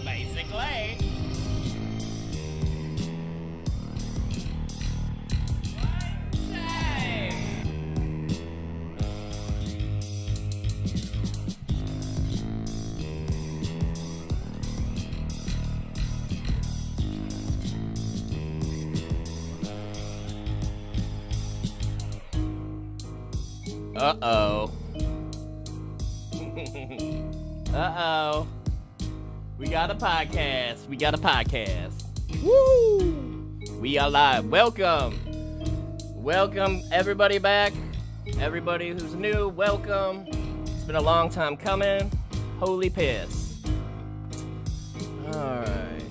Basically. Uh-oh. Uh-oh. We got a podcast. Woo! We are live. Welcome. Welcome, everybody back. Everybody who's new, welcome. It's been a long time coming. Holy piss. Alright.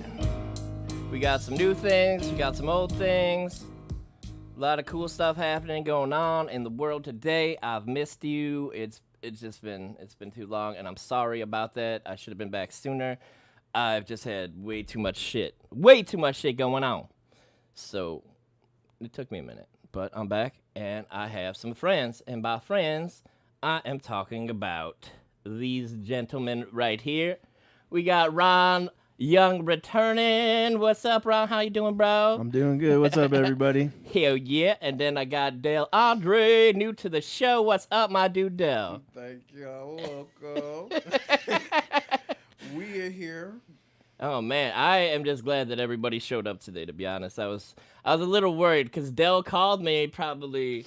We got some new things. We got some old things. A lot of cool stuff happening, going on in the world today. I've missed you. It's been too long, and I'm sorry about that. I should have been back sooner. I've just had way too much shit going on. So it took me a minute, but I'm back, and I have some friends. And by friends, I am talking about these gentlemen right here. We got Ron Young returning. What's up, Ron? How you doing, bro? I'm doing good. What's up, everybody? Hell yeah. And then I got Dale Andre, new to the show. What's up, my dude, Dale? Thank you. Welcome. We are here. Oh, man. I am just glad that everybody showed up today, to be honest. I was a little worried because Dale called me probably,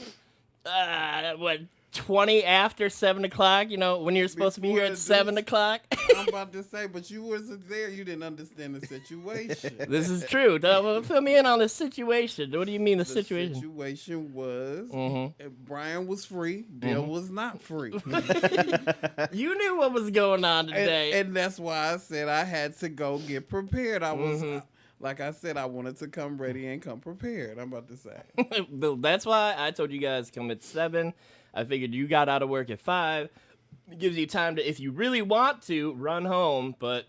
20 after 7 o'clock, you know, when you're supposed to be here at 7 o'clock. I'm about to say, but you wasn't there. You didn't understand the situation. This is true. Fill me in on the situation. What do you mean the situation? The situation was Mm-hmm. Brian was free. Dale was not free. You knew what was going on today. And that's why I said I had to go get prepared. I was... Like I said, I wanted to come ready and come prepared. I'm about to say. That's why I told you guys come at 7. I figured you got out of work at 5. It gives you time to, if you really want to, run home. But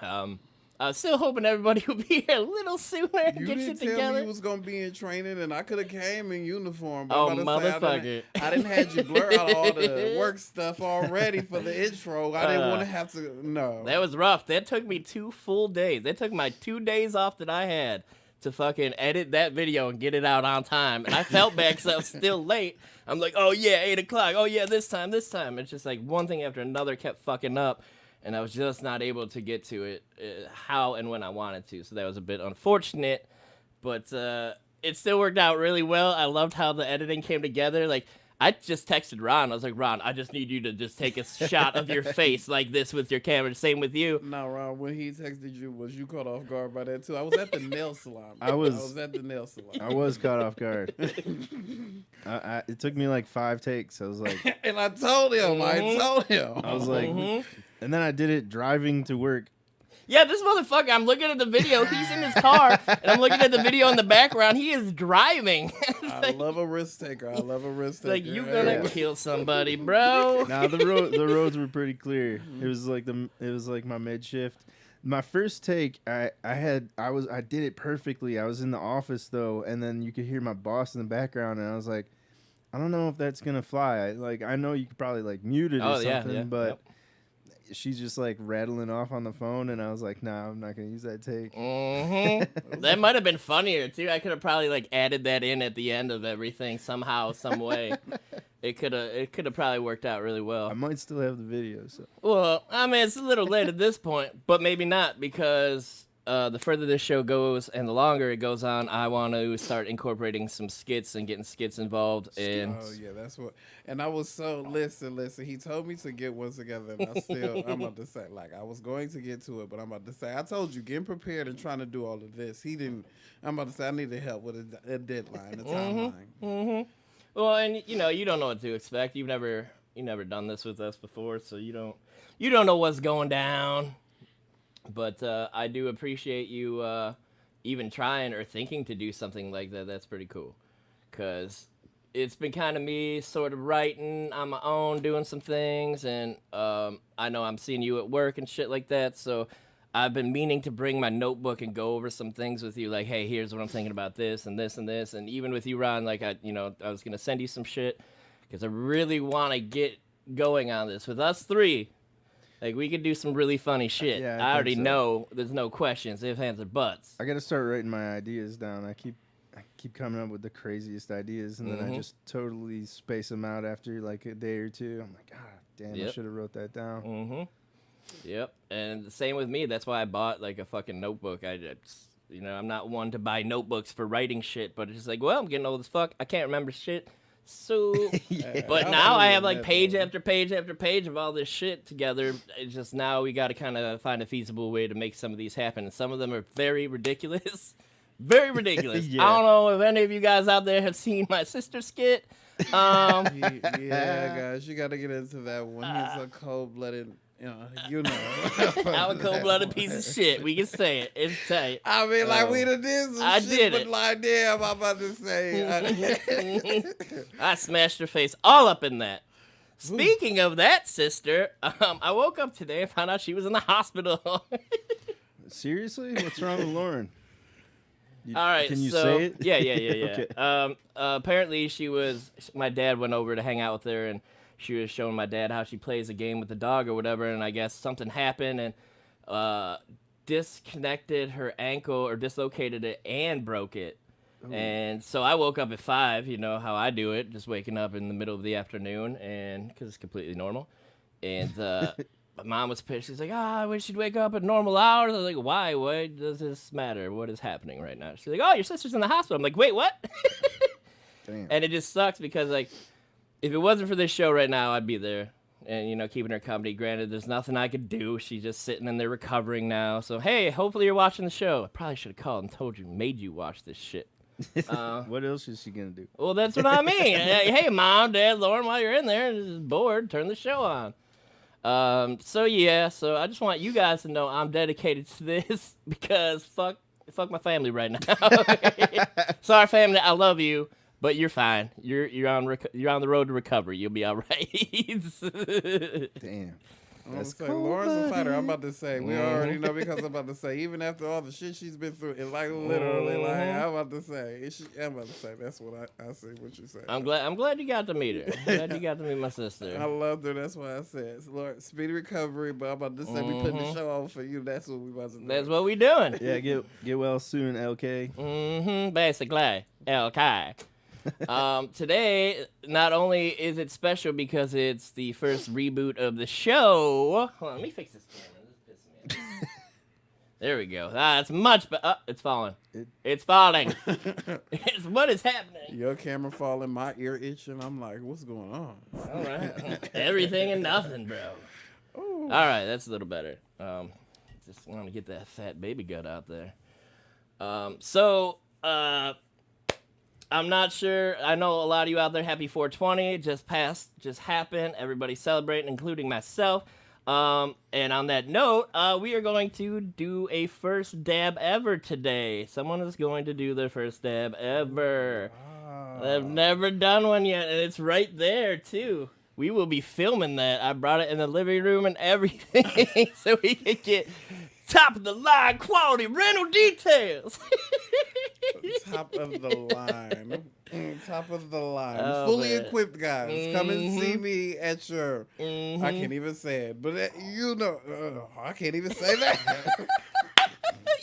I was still hoping everybody would be here a little sooner and You get didn't shit tell together. me you was gonna be in training, and I could have came in uniform. But Oh, I'm about to say, motherfucker. I didn't have you blur out all the work stuff already for the intro. I didn't want to have to. No, That was rough. That took me 2 full days. That took my 2 days off that I had to fucking edit that video and get it out on time. And I felt bad because I was still late. I'm like, oh yeah, 8 o'clock. Oh yeah, this time. It's just like one thing after another kept fucking up. And I was just not able to get to it how and when I wanted to. So that was a bit unfortunate. But it still worked out really well. I loved how the editing came together. Like, I just texted Ron. I was like, Ron, I just need you to just take a shot of your face like this with your camera. Same with you. no, Ron. When he texted you, was you caught off guard by that too? I was at the nail salon. I was at the nail salon. I was caught off guard. It took me like 5 takes. I was like, And I told him. I was like, and then I did it driving to work. Yeah, this motherfucker, I'm looking at the video. He's in his car, and I'm looking at the video in the background. He is driving. I love a risk taker. Like, you gonna kill somebody, bro. Nah, the roads were pretty clear. It was like my mid shift. My first take, I did it perfectly. I was in the office though, and then you could hear my boss in the background, and I was like, I don't know if that's gonna fly. I know you could probably like mute it or something, but she's just like rattling off on the phone, and I was like, nah, I'm not gonna use that take. That might have been funnier too. I could have probably like added that in at the end of everything somehow, some way. It could have probably worked out really well. I might still have the video. So Well, I mean, it's a little late at this point, but maybe not, because the further this show goes and the longer it goes on, I want to start incorporating some skits and getting skits involved. And Oh yeah, that's what. And I was so listen. He told me to get one together, and I'm about to say, like, I was going to get to it, but I'm about to say, I told you, getting prepared and trying to do all of this. He didn't. I'm about to say, I needed help with a deadline, a timeline. Well, and you don't know what to expect. You've never done this with us before, so you don't know what's going down. But I do appreciate you even trying or thinking to do something like that. That's pretty cool, because it's been kind of me sort of writing on my own, doing some things, and I know I'm seeing you at work and shit like that, so I've been meaning to bring my notebook and go over some things with you, like, hey, here's what I'm thinking about this and this and this, and even with you, Ron, like, I was gonna send you some shit because I really want to get going on this with us three. Like, we could do some really funny shit. Yeah, I already think so. know there's no questions, ifs, ands, or buts. I got to start writing my ideas down. I keep coming up with the craziest ideas, and then I just totally space them out after like a day or two. I'm like, God damn, I should have wrote that down. Mm-hmm. Yep. And the same with me. That's why I bought like a fucking notebook. I just, I'm not one to buy notebooks for writing shit, but it's just like, well, I'm getting old as fuck. I can't remember shit. So, but now I have like page after page after page of all this shit together. It's just now we got to kind of find a feasible way to make some of these happen. And some of them are very ridiculous. Very ridiculous. Yeah. I don't know if any of you guys out there have seen my sister skit. Yeah, guys, you got to get into that one. He's a cold-blooded, you know. I'm a cold-blooded piece of shit. We can say it. It's tight. I mean, like, we done did some I shit, did but it. like, damn, I'm about to say. I smashed her face all up in that. Speaking of that, sister, I woke up today and found out she was in the hospital. Seriously? What's wrong with Lauren? All right, Can you so, say it? Yeah. Okay. Apparently, my dad went over to hang out with her, and she was showing my dad how she plays a game with the dog or whatever, and I guess something happened and disconnected her ankle or dislocated it and broke it. Ooh. And so I woke up at 5, how I do it, just waking up in the middle of the afternoon, and because it's completely normal. And my mom was pissed. She's like, I wish you'd wake up at normal hours. I was like, why? What does this matter? What is happening right now? She's like, oh, your sister's in the hospital. I'm like, wait, what? Damn. And it just sucks because, like, if it wasn't for this show right now, I'd be there and, keeping her company. Granted, there's nothing I could do. She's just sitting in there recovering now. So, hey, hopefully you're watching the show. I probably should have called and told you, made you watch this shit. What else is she going to do? Well, that's what I mean. Hey, Mom, Dad, Lauren, while you're in there, just bored, turn the show on. So I just want you guys to know I'm dedicated to this because fuck my family right now. Sorry, family, I love you, but you're fine. You're on the road to recovery. You'll be all right. Damn. I'm going to say, Lauren's a fighter. I'm about to say, we already know because I'm about to say, even after all the shit she's been through, it's like literally, like, I'm about to say, that's what I see what you say. I'm glad you got to meet her. I'm glad you got to meet my sister. I loved her. That's why I said, Lord, speedy recovery. But I'm about to say, we putting the show on for you. That's what we about to do. That's what we doing. Yeah, get well soon, LK. Basically, LK. Today, not only is it special because it's the first reboot of the show. Hold on, let me fix this camera. This is pissing me off. There we go. It's much better. It's falling. It's falling. What is happening? Your camera falling, my ear itching. I'm like, what's going on? All right. Everything and nothing, bro. Ooh. All right, that's a little better. Just want to get that fat baby gut out there. I'm not sure. I know a lot of you out there, happy 420. Just happened. Everybody's celebrating, including myself. And on that note, we are going to do a first dab ever today. Someone is going to do their first dab ever. Wow. I've never done one yet, and it's right there, too. We will be filming that. I brought it in the living room and everything so we can get top of the line quality rental details. Top of the line. Top of the line. Oh, fully man. equipped, guys. Come and see me at your... I can't even say it. But I can't even say that.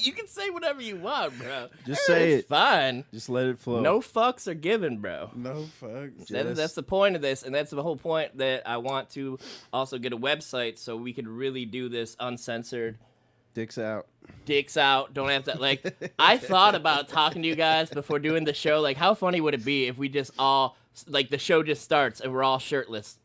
You can say whatever you want, bro. Just say it's it. Fine. Just let it flow. No fucks are given, bro. No fucks. That's the point of this, and that's the whole point that I want to also get a website so we could really do this uncensored. Dicks out. Don't have to, like, I thought about talking to you guys before doing the show. Like, how funny would it be if we just all, like, the show just starts and we're all shirtless?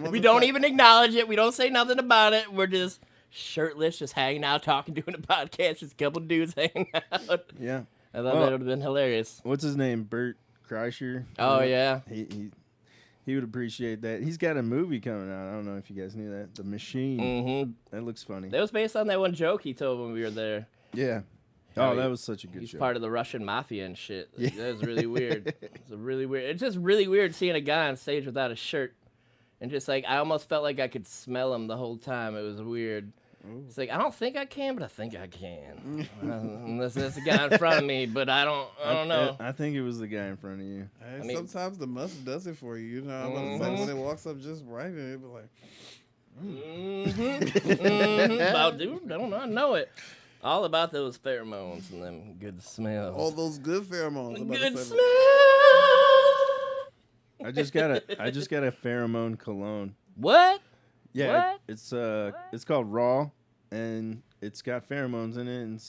We don't even acknowledge it. We don't say nothing about it. We're just shirtless, just hanging out, talking, doing a podcast. Just a couple dudes hanging out. Yeah. I thought that would have been hilarious. What's his name? Bert Kreischer? Oh, yeah. He would appreciate that. He's got a movie coming out. I don't know if you guys knew that. The Machine. Mm-hmm. That looks funny. That was based on that one joke he told when we were there. Yeah. Oh, that was such a good He's show. part of the Russian mafia and shit. Yeah. That was really weird. It's just really weird seeing a guy on stage without a shirt. And just like, I almost felt like I could smell him the whole time. It was weird. It's like, I don't think I can, but I think I can. Unless that's the guy in front of me, but I don't know. I think it was the guy in front of you. Hey, I mean- sometimes the muscle does it for you. You know, I'm about to say when it walks up just right, and it be like, About dude, don't I know it. All about those pheromones and them good smells. all those good pheromones. I'm about to Good say, smells. I just got a pheromone cologne. What? Yeah, What? it's called Raw, and it's got pheromones in it, and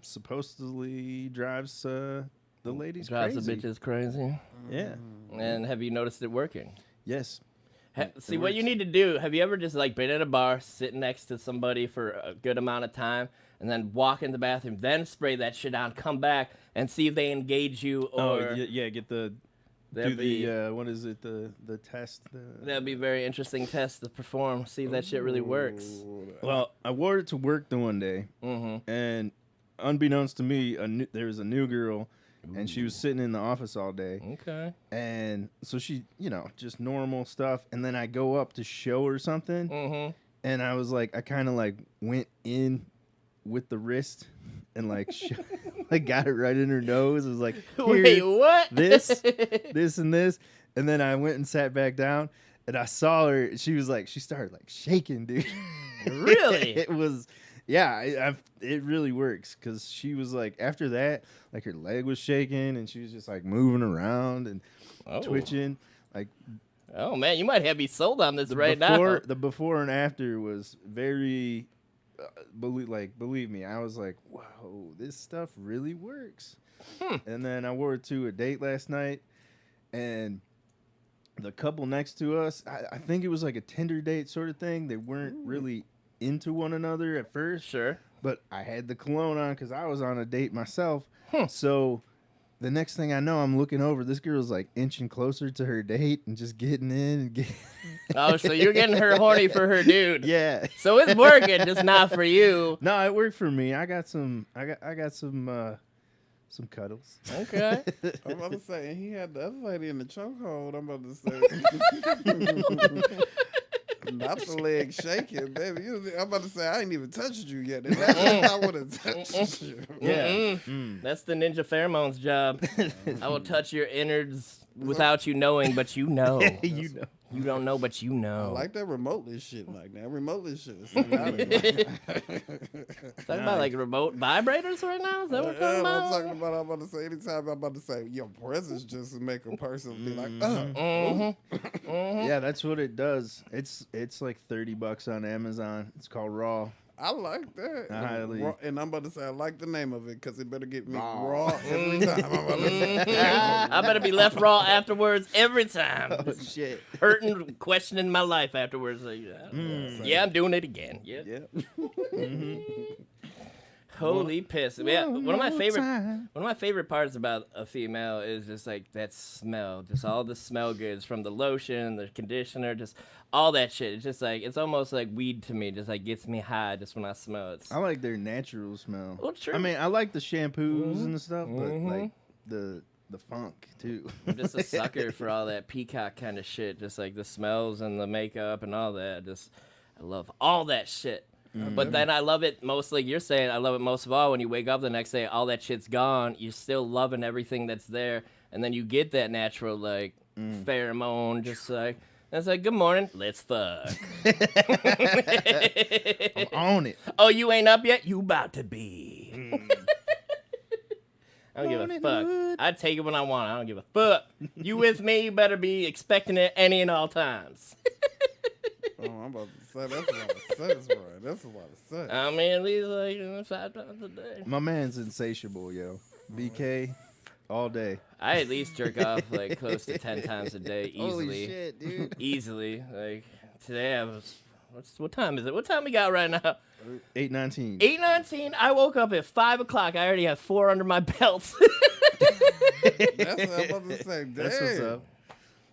supposedly drives the ladies Drives crazy. the bitches crazy. Yeah. And have you noticed it working? Yes. See, what you need to do, have you ever just like been at a bar, sitting next to somebody for a good amount of time, and then walk in the bathroom, then spray that shit on, come back, and see if they engage you, or yeah. Get the that'd be, what is it? The test. that'd be a very interesting test to perform, see if that shit really works. Well, I wore it to work the one day, and unbeknownst to me, there was a new girl, and she was sitting in the office all day. Okay. And so she, just normal stuff. And then I go up to show her something, and I was like, I kind of like went in with the wrist and like got it right in her nose. It was like, Wait, "Here, what? this, this, and this." And then I went and sat back down, and I saw her. She was like, she started like shaking, dude. Really? It was, yeah. It really works, because she was like, after that, like her leg was shaking, and she was just like moving around and twitching. Like, oh man, you might have me sold on this right before, now. the before and after was very, believe me, I was like, whoa, this stuff really works. And then I wore it to a date last night, and the couple next to us, I think it was like a Tinder date sort of thing. They weren't really into one another at first. Sure. But I had the cologne on because I was on a date myself. So the next thing I know, I'm looking over. This girl's like inching closer to her date and just getting in and getting. Oh, so you're getting her horny for her dude. Yeah. So it's working, just not for you. No, it worked for me. I got some cuddles. Okay. I'm about to say, and he had the other lady in the chokehold. I'm about to say, not the leg shaking, baby. I'm about to say, I ain't even touched you yet. And that's I would have touched you. Yeah. That's the ninja pheromones job. I will touch your innards without you knowing, but you know. You know. You don't know, but you I know. like that remoteless shit. Like that remoteless shit. Talking about like remote vibrators right now? Is that what we're talking I'm about? talking about. I'm about to say anytime. I'm about to say your presence just make a person be like, Yeah, that's what it does. It's like $30 on Amazon. It's called Raw. I like that. Highly. And I'm about to say I like the name of it because it better get me raw every time. I'm about to say. I better be left raw afterwards every time. Oh shit. Hurting, questioning my life afterwards. Like, yeah, I'm doing it again. Yep. Yeah. Holy piss! Yeah, one of my favorite parts about a female is just like that smell, just all the smell goods from the lotion, the conditioner, just all that shit. It's just like it's almost like weed to me. Just like gets me high just when I smell it. I like their natural smell. Well, true. I mean, I like the shampoos and the stuff, but like the funk too. I'm just a sucker for all that peacock kind of shit. Just like the smells and the makeup and all that. I love all that shit. But then I love it mostly, you're saying I love it most of all when you wake up the next day, all that shit's gone. You're still loving everything that's there. And then you get that natural, like, pheromone, just like, and it's like, good morning, let's fuck. I'm on it. Oh, you ain't up yet? You about to be. I don't give a fuck. I take it when I want. I don't give a fuck. You with me? You better be expecting it any and all times. Oh, I'm about to say that's a lot of sex, bro. That's a lot of sex. I mean, at least like 5 times a day. My man's insatiable, yo. BK, all day. I at least jerk off like close to 10 times a day easily. Holy shit, dude. Easily. Like today I was. What time is it? What time we got right now? 8:19. 8:19. I woke up at 5 o'clock. I already have 4 under my belt. That's what I'm about to say. Damn. That's what's up.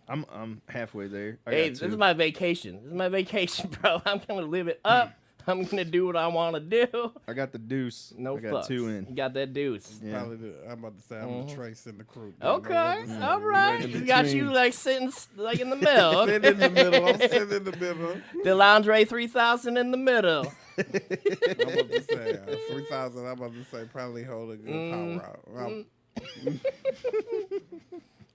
I'm halfway there. Hey, this is my vacation. This is my vacation, bro. I'm gonna live it up. I'm gonna do what I want to do. I got the deuce. No I got fucks. 2 You in. got that deuce. Yeah. Probably I'm about to say I'm the Trace in the crew. Okay, all right. right in You got you between. like sitting like in the middle. Sitting in the middle. I'm sitting in the middle. DeLandre 3000 in the middle. I'm about to say 3,000. I'm about to say probably hold a good power out.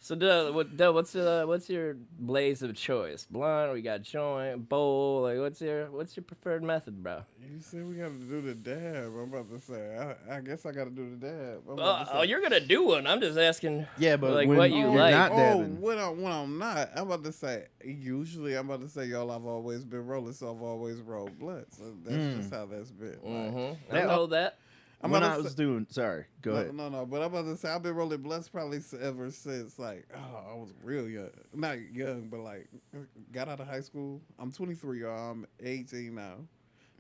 So, Doug, what's your blaze of choice? Blunt? We got joint, bowl. Like, what's your preferred method, bro? You said we got to do the dab. I'm about to say. I guess I got to do the dab. I'm about to say. Oh, you're gonna do one. I'm just asking. Yeah, but like when what you you're like. not dabbing. when I'm not, I'm about to say. Usually, I'm about to say, y'all, I've always been rolling, so I've always rolled blunts. So that's just how that's been. Like, I know that. I'm When about I to was say, doing, sorry, go ahead. No, but I'm about to say I've been rolling blunts probably ever since like I was real young, not young, but like got out of high school. I'm 23, y'all. I'm 18 now,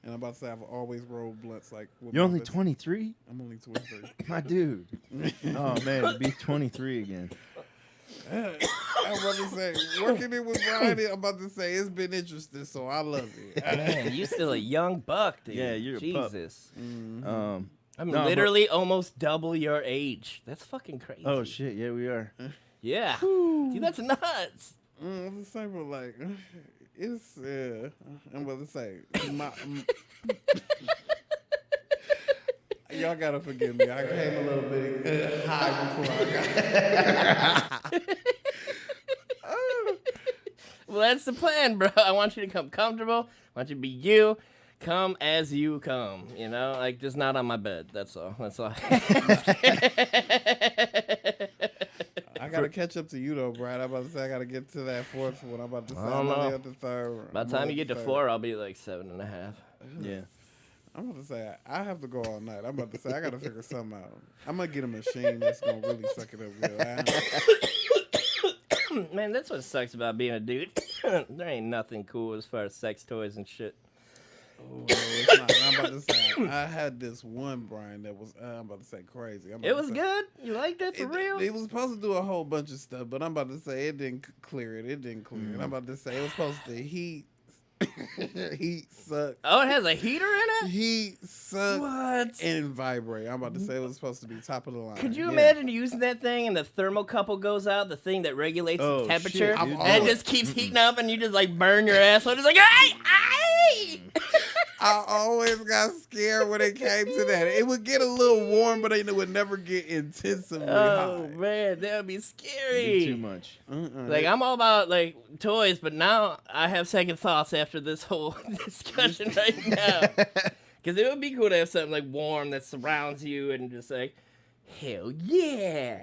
and I'm about to say I've always rolled blunts like. With You're my only best- 23, I'm only 23. my dude. Oh man, to be 23 again. I'm about to say working it with Brian. I'm about to say it's been interesting, so I love it. Man, you still a young buck, dude. Yeah, you're a pup. Jesus. I'm No, but- literally almost double your age. That's fucking crazy. Oh shit, yeah, we are. Yeah. Dude, that's nuts. I'm the same, but like it's. I'm about to say y'all gotta forgive me. I came a little bit high before I got. Well, that's the plan, bro. I want you to come comfortable. I want you to be you. Come as you come, you know? Like, just not on my bed. That's all. That's all. I gotta catch up to you though, Brad. I'm about to say I gotta get to that fourth one. I'm about to say I don't I'm only know. at the third one. By the time you get to 4, I'll be like 7.5. Yeah. I'm about to say I have to go all night. I'm about to say I gotta figure something out. I'm gonna get a machine that's gonna really suck it up good. Man, that's what sucks about being a dude. There ain't nothing cool as far as sex toys and shit. Oh, it's not. I'm about to say I had this one, Brian, that was I'm about to say crazy. I'm about It to was say- good? You liked it for real? It was supposed to do a whole bunch of stuff, but I'm about to say it didn't clear it. It didn't clear it. I'm about to say it was supposed to heat. Heat suck. Oh, it has a heater in it? Heat suck What? and vibrate. I'm about to say it was supposed to be top of the line. Could you Yeah. imagine using that thing and the thermocouple goes out, the thing that regulates Oh, the temperature, shit, dude. and it just keeps heating up and you just like burn your asshole. It's like, ay! I always got scared when it came to that. It would get a little warm, but it would never get intensively Oh, hot. man, that would be Be scary. too much. Like, I'm all about, like, toys, but now I have second thoughts after this whole discussion right now. Because it would be cool to have something, like, warm that surrounds you and just, like, hell yeah.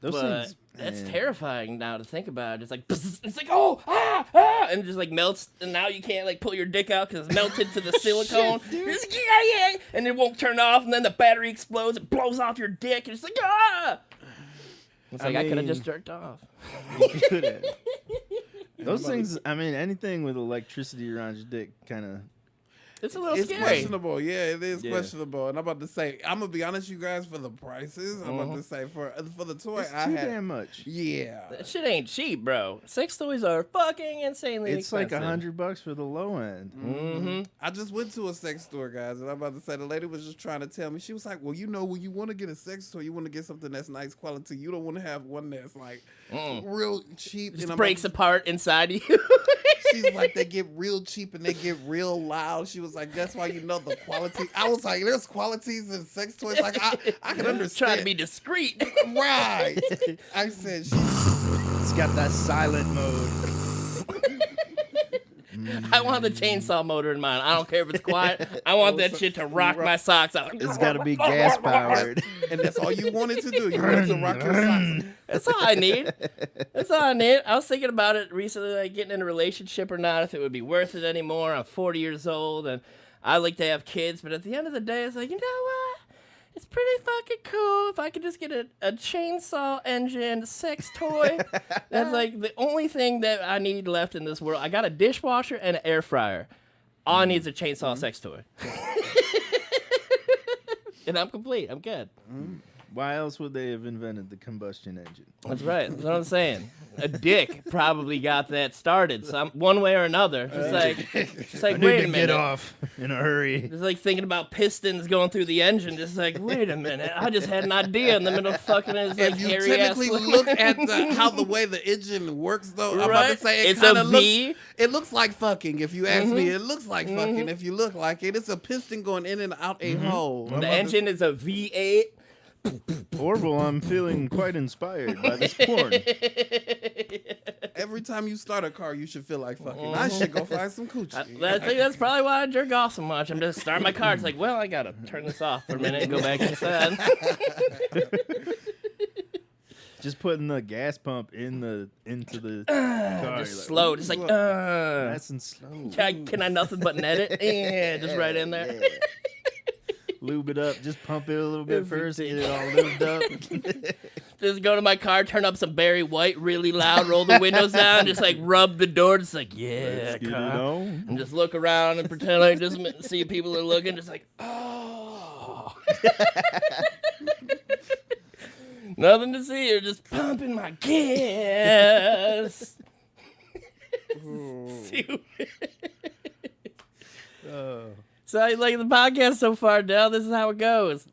Those But things. that's man. terrifying now to think about. It's like, it's like, oh, and it just, like, melts, and now you can't, like, pull your dick out because it's melted to the silicone. You're just like, yeah, and it won't turn off, and then the battery explodes, it blows off your dick, and it's like, ah! It's like, I could have just mean- jerked off. You could have. Those things. I mean, anything with electricity around your dick, kind of. It's a little It's scary. questionable. Yeah, it is Yeah. questionable. And I'm about to say, I'm gonna be honest, you guys, for the prices, I'm about to say for the toy It's I too had. damn much. Yeah. That shit ain't cheap, bro. Sex toys are fucking insanely It's like expensive. $100 for the low end. Mm-hmm. I just went to a sex store, guys, and I'm about to say the lady was just trying to tell me. She was like, "Well, you know, when you want to get a sex toy, you want to get something that's nice quality. You don't want to have one that's like real cheap." Just and I'm breaks about apart inside of you. She's like, they get real cheap and they get real loud. She was like, that's why you know the quality. I was like, there's qualities in sex toys. Like, I can understand. Trying to be discreet. Right. I said, It's got that silent mode. I want the chainsaw motor in mine. I don't care if it's quiet. I want that shit to rock my socks out. It's got to be gas powered. and that's all you wanted to do. You wanted to rock your socks. That's all I need. That's all I need. I was thinking about it recently, like getting in a relationship or not, if it would be worth it anymore. I'm 40 years old and I like to have kids, but at the end of the day, it's like, you know what? It's pretty fucking cool if I could just get a chainsaw engine sex toy. That's like the only thing that I need left in this world. I got a dishwasher and an air fryer. All I need is a chainsaw sex toy. And I'm complete. I'm good. Why else would they have invented the combustion engine? That's right. That's what I'm saying. A dick probably got that started some one way or another. Just like I wait need a to minute. get off in a hurry. Just like thinking about pistons going through the engine. Just like wait a minute. I just had an idea in the middle of fucking his like If you hairy technically ass look at how the way the engine works, though, I'm about to Right? say It's it kind a of V. looks. It looks like fucking. If you ask me, it looks like fucking. If you look like it, it's a piston going in and out a hole. The engine is a V8. Orville, I'm feeling quite inspired by this porn. Every time you start a car, you should feel like fucking. I should go find some coochie. I think that's probably why I jerk off so much. I'm just starting my car. It's like, well, I gotta turn this off for a minute and go back inside. Just putting the gas pump into the car. Just you're like, slow, "Ooh, just like, nice and slow. can I nothing but net it? Yeah, just right in there. Lube it up. Just pump it a little bit first. Get Everything. it all lubed up. Just go to my car, turn up some Barry White really loud, roll the windows down, just like rub the door, just like, yeah, Let's get it car. on. And just look around and pretend like just see people are looking, just like, oh. Nothing to see. You're just pumping my gas. Stupid. Oh, So how you like the podcast so far, Dell? This is how it goes.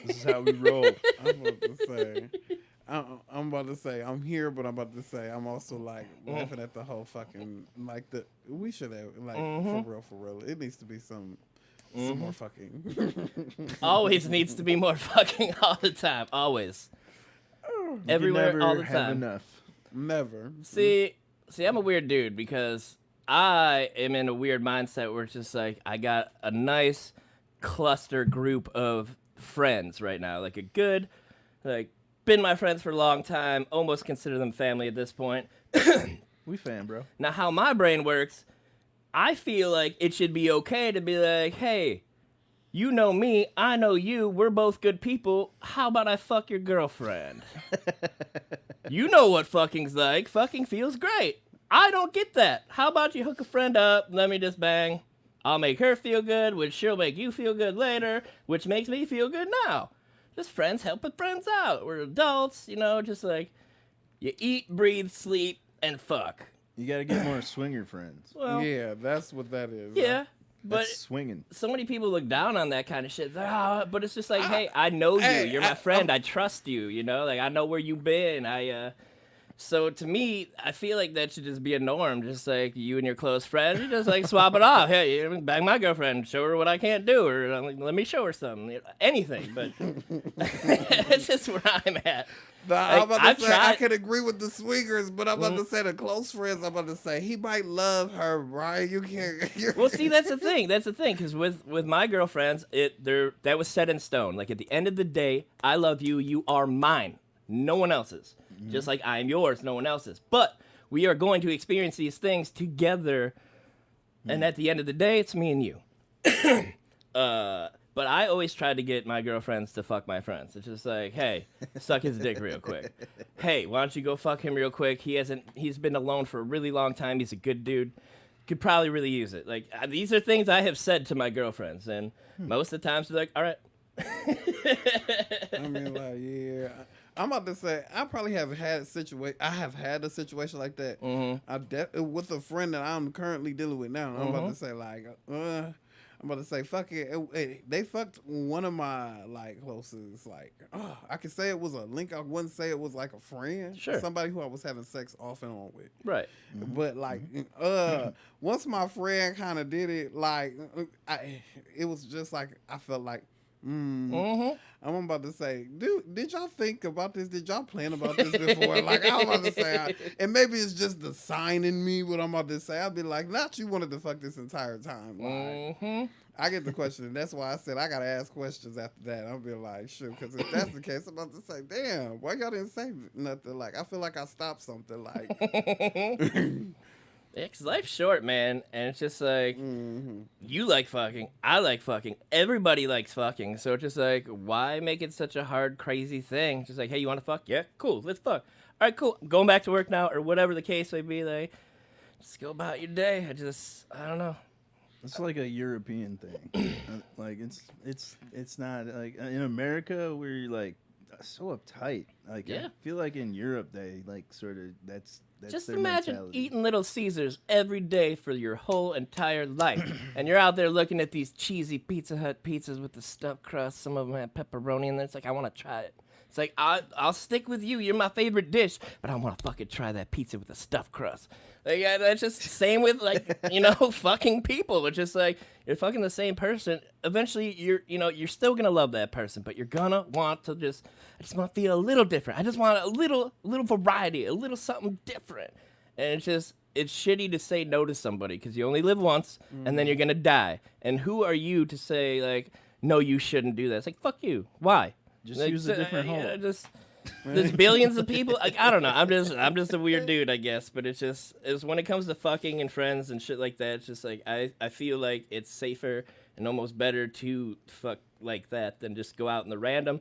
this is how we roll. I'm about to say I'm here, but I'm about to say I'm also like laughing at the whole fucking like the we should have like for real. It needs to be some more fucking. Always needs to be more fucking all the time. Always. Everywhere, never all the have time. enough. Never. See, I'm a weird dude because I am in a weird mindset where it's just like I got a nice cluster group of friends right now. Like a good, like, been my friends for a long time, almost consider them family at this point. We fan, bro. Now, how my brain works, I feel like it should be okay to be like, hey, you know me, I know you, we're both good people. How about I fuck your girlfriend? You know what fucking's like. Fucking feels great. I don't get that. How about you hook a friend up, let me just bang. I'll make her feel good, which she'll make you feel good later, which makes me feel good now. Just friends helping friends out. We're adults, you know, just like you eat, breathe, sleep, and fuck. You gotta get more swinger friends. Well, Yeah, that's what that is. yeah, but That's swinging. so many people look down on that kind of shit. But it's just like, hey, I know you. hey, You're my friend. I trust you. You know, like I know where you've been. So to me, I feel like that should just be a norm. Just like you and your close friends, you just like swap it off. Hey, you bang my girlfriend, show her what I can't do, or like, let me show her something. Anything, but that's just where I'm at. Nah, Like, I'm about to I've say I tried- can agree with the swingers, but I'm about to say the close friends. I'm about to say he might love her, Brian. You can't. Well, see, that's the thing. That's the thing. Because with my girlfriends, that was set in stone. Like at the end of the day, I love you. You are mine. No one else's. Just like I am yours. No one else's. But we are going to experience these things together. And at the end of the day, it's me and you. But I always try to get my girlfriends to fuck my friends. It's just like, hey, suck his dick real quick. Hey, why don't you go fuck him real quick? He's been alone for a really long time. He's a good dude. Could probably really use it. Like, these are things I have said to my girlfriends. And most of the times they're like, all right. I mean, like, yeah. I'm about to say I probably have had a situation. I have had a situation like that. With a friend that I'm currently dealing with now. I'm about to say like, I'm about to say fuck it. They fucked one of my like closest. Like, I could say it was a link. I wouldn't say it was like a friend. Sure. Somebody who I was having sex off and on with. Right. But like, once my friend kind of did it, like, it was just like I felt like. I'm about to say, dude, did y'all think about this? Did y'all plan about this before? Like, I was about to say, and maybe it's just the sign in me what I'm about to say. I'd be like, not you wanted to fuck this entire time. Like, I get the question, and that's why I said I got to ask questions after that. I'll be like, shoot, because if that's the case, I'm about to say, damn, why y'all didn't say nothing? Like, I feel like I stopped something. Like, Yeah, 'cause life's short, man, and it's just like you like fucking, I like fucking, everybody likes fucking, so it's just like, why make it such a hard, crazy thing? Just like, hey, you want to fuck? Yeah, cool, let's fuck. All right, cool, I'm going back to work now, or whatever the case may be. Like, just go about your day. I don't know. It's like a European thing. Like it's not like in America we're like so uptight. Like Yeah. I feel like in Europe they like sort of that's Just their imagine mentality. eating Little Caesars every day for your whole entire life. And you're out there looking at these cheesy Pizza Hut pizzas with the stuffed crust. Some of them have pepperoni in there. It's like, I want to try it. It's like, I'll stick with you. You're my favorite dish. But I want to fucking try that pizza with the stuffed crust. Like, yeah, that's just same with, like, fucking people. It's just like, you're fucking the same person. Eventually, you're still going to love that person. But you're going to want to I just want to feel a little different. I just want a little variety, a little something different. And it's shitty to say no to somebody because you only live once and then you're going to die. And who are you to say, like, no, you shouldn't do that? It's like, fuck you. Why? Just Like, use a different hole. There's billions of people. Like, I don't know. I'm just a weird dude, I guess. But it's when it comes to fucking and friends and shit like that, it's just like I feel like it's safer and almost better to fuck like that than just go out in the random,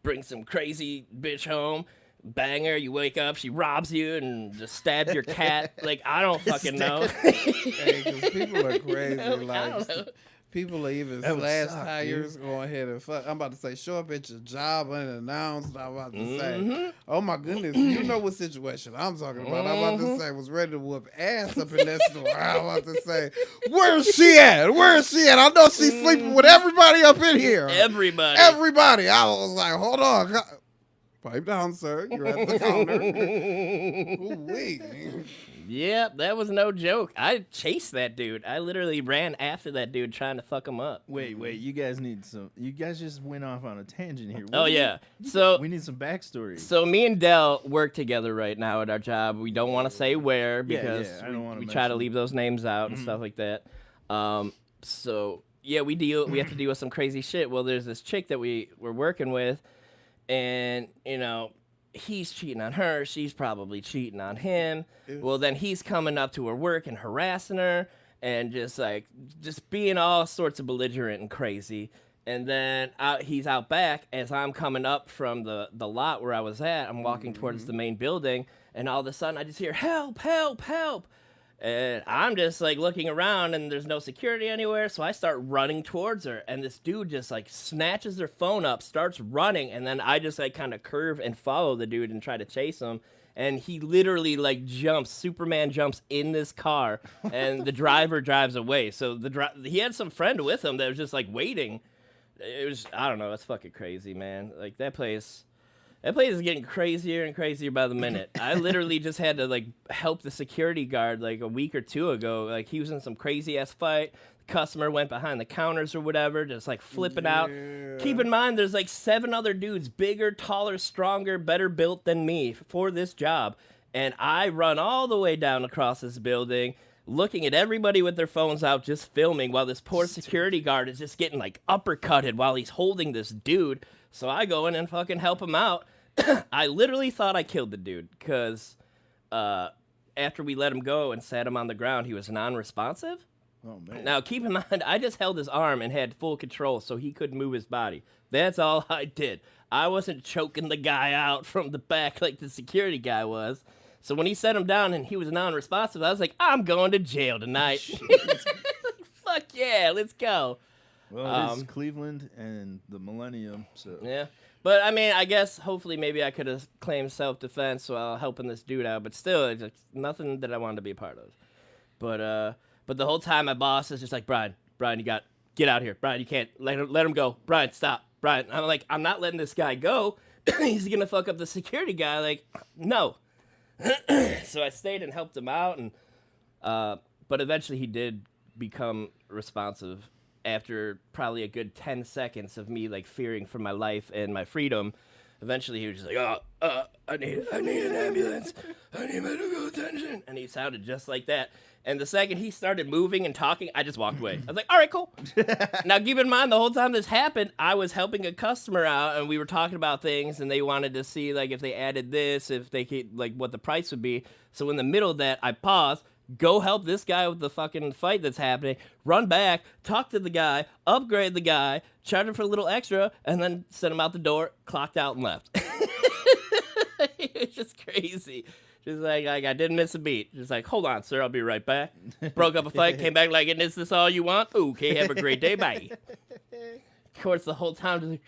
bring some crazy bitch home, bang her, you wake up, she robs you and just stabs your cat. Like, I don't fucking know. Hey, 'cause people are crazy. I don't Like, know. people are even That would slash suck, tires, go ahead and fuck. I'm about to say, show up at your job unannounced. I'm about to Mm-hmm. say, oh my goodness, you know what situation I'm talking about. I'm about Mm-hmm. to say, was ready to whoop ass up in that store. I'm about to say, where's she at? Where's she at? I know she's sleeping with everybody up in here. Everybody. Everybody. I was like, hold on. Pipe down, sir. You're at the counter. Ooh-wee. Yep, that was no joke. I chased that dude. I literally ran after that dude trying to fuck him up. Wait, you guys need some. You guys just went off on a tangent here. Oh yeah. So we need some backstory. So me and Dell work together right now at our job. We don't want to say where because I don't wanna we try to mention. leave those names out and stuff like that. So yeah, we have to deal with some crazy shit. Well, there's this chick that we're working with, and he's cheating on her. She's probably cheating on him. Well, then he's coming up to her work and harassing her and just being all sorts of belligerent and crazy. And then he's out back as I'm coming up from the lot where I was at. I'm walking towards the main building, and all of a sudden I just hear, help, help, help. And I'm just like looking around and there's no security anywhere. So I start running towards her, and this dude just like snatches her phone up, starts running. And then I just like kind of curve and follow the dude and try to chase him. And he literally like Superman jumps in this car, and the driver drives away. So he had some friend with him that was just like waiting. It was, I don't know. It's fucking crazy, man. Like that place is getting crazier and crazier by the minute. I literally just had to like help the security guard like a week or two ago. Like he was in some crazy ass fight. The customer went behind the counters or whatever, just like flipping out. Keep in mind, there's like 7 other dudes, bigger, taller, stronger, better built than me for this job. And I run all the way down across this building, looking at everybody with their phones out, just filming, while this poor security guard is just getting like uppercutted while he's holding this dude. So I go in and fucking help him out. I literally thought I killed the dude because after we let him go and sat him on the ground, he was non-responsive. Oh man. Now, keep in mind, I just held his arm and had full control so he couldn't move his body. That's all I did. I wasn't choking the guy out from the back like the security guy was. So when he set him down and he was non-responsive, I was like, I'm going to jail tonight. Fuck yeah, let's go. Well, it's Cleveland and the millennium, so Yeah. But, I mean, I guess hopefully maybe I could have claimed self-defense while helping this dude out. But still, it's just nothing that I wanted to be a part of. But the whole time my boss is just like, Brian, you got get out of here. Brian, you can't let him go. Brian, stop. Brian, I'm like, I'm not letting this guy go. He's going to fuck up the security guy. Like, no. So I stayed and helped him out. And but eventually he did become responsive. After probably a good 10 seconds of me like fearing for my life and my freedom, eventually he was just like, I need an ambulance. I need medical attention. And he sounded just like that. And the second he started moving and talking, I just walked away. I was like, all right, cool. Now, keep in mind, the whole time this happened, I was helping a customer out, and we were talking about things, and they wanted to see, like, if they added this, if they could, like, what the price would be. So in the middle of that, I paused, go help this guy with the fucking fight that's happening, run back, talk to the guy, upgrade the guy, charge him for a little extra, and then send him out the door, clocked out, and left. It's just crazy. Just like I didn't miss a beat. Just like, hold on, sir, I'll be right back. Broke up a fight, came back like, and is this all you want? Okay, have a great day, bye. Of course, the whole time, just like,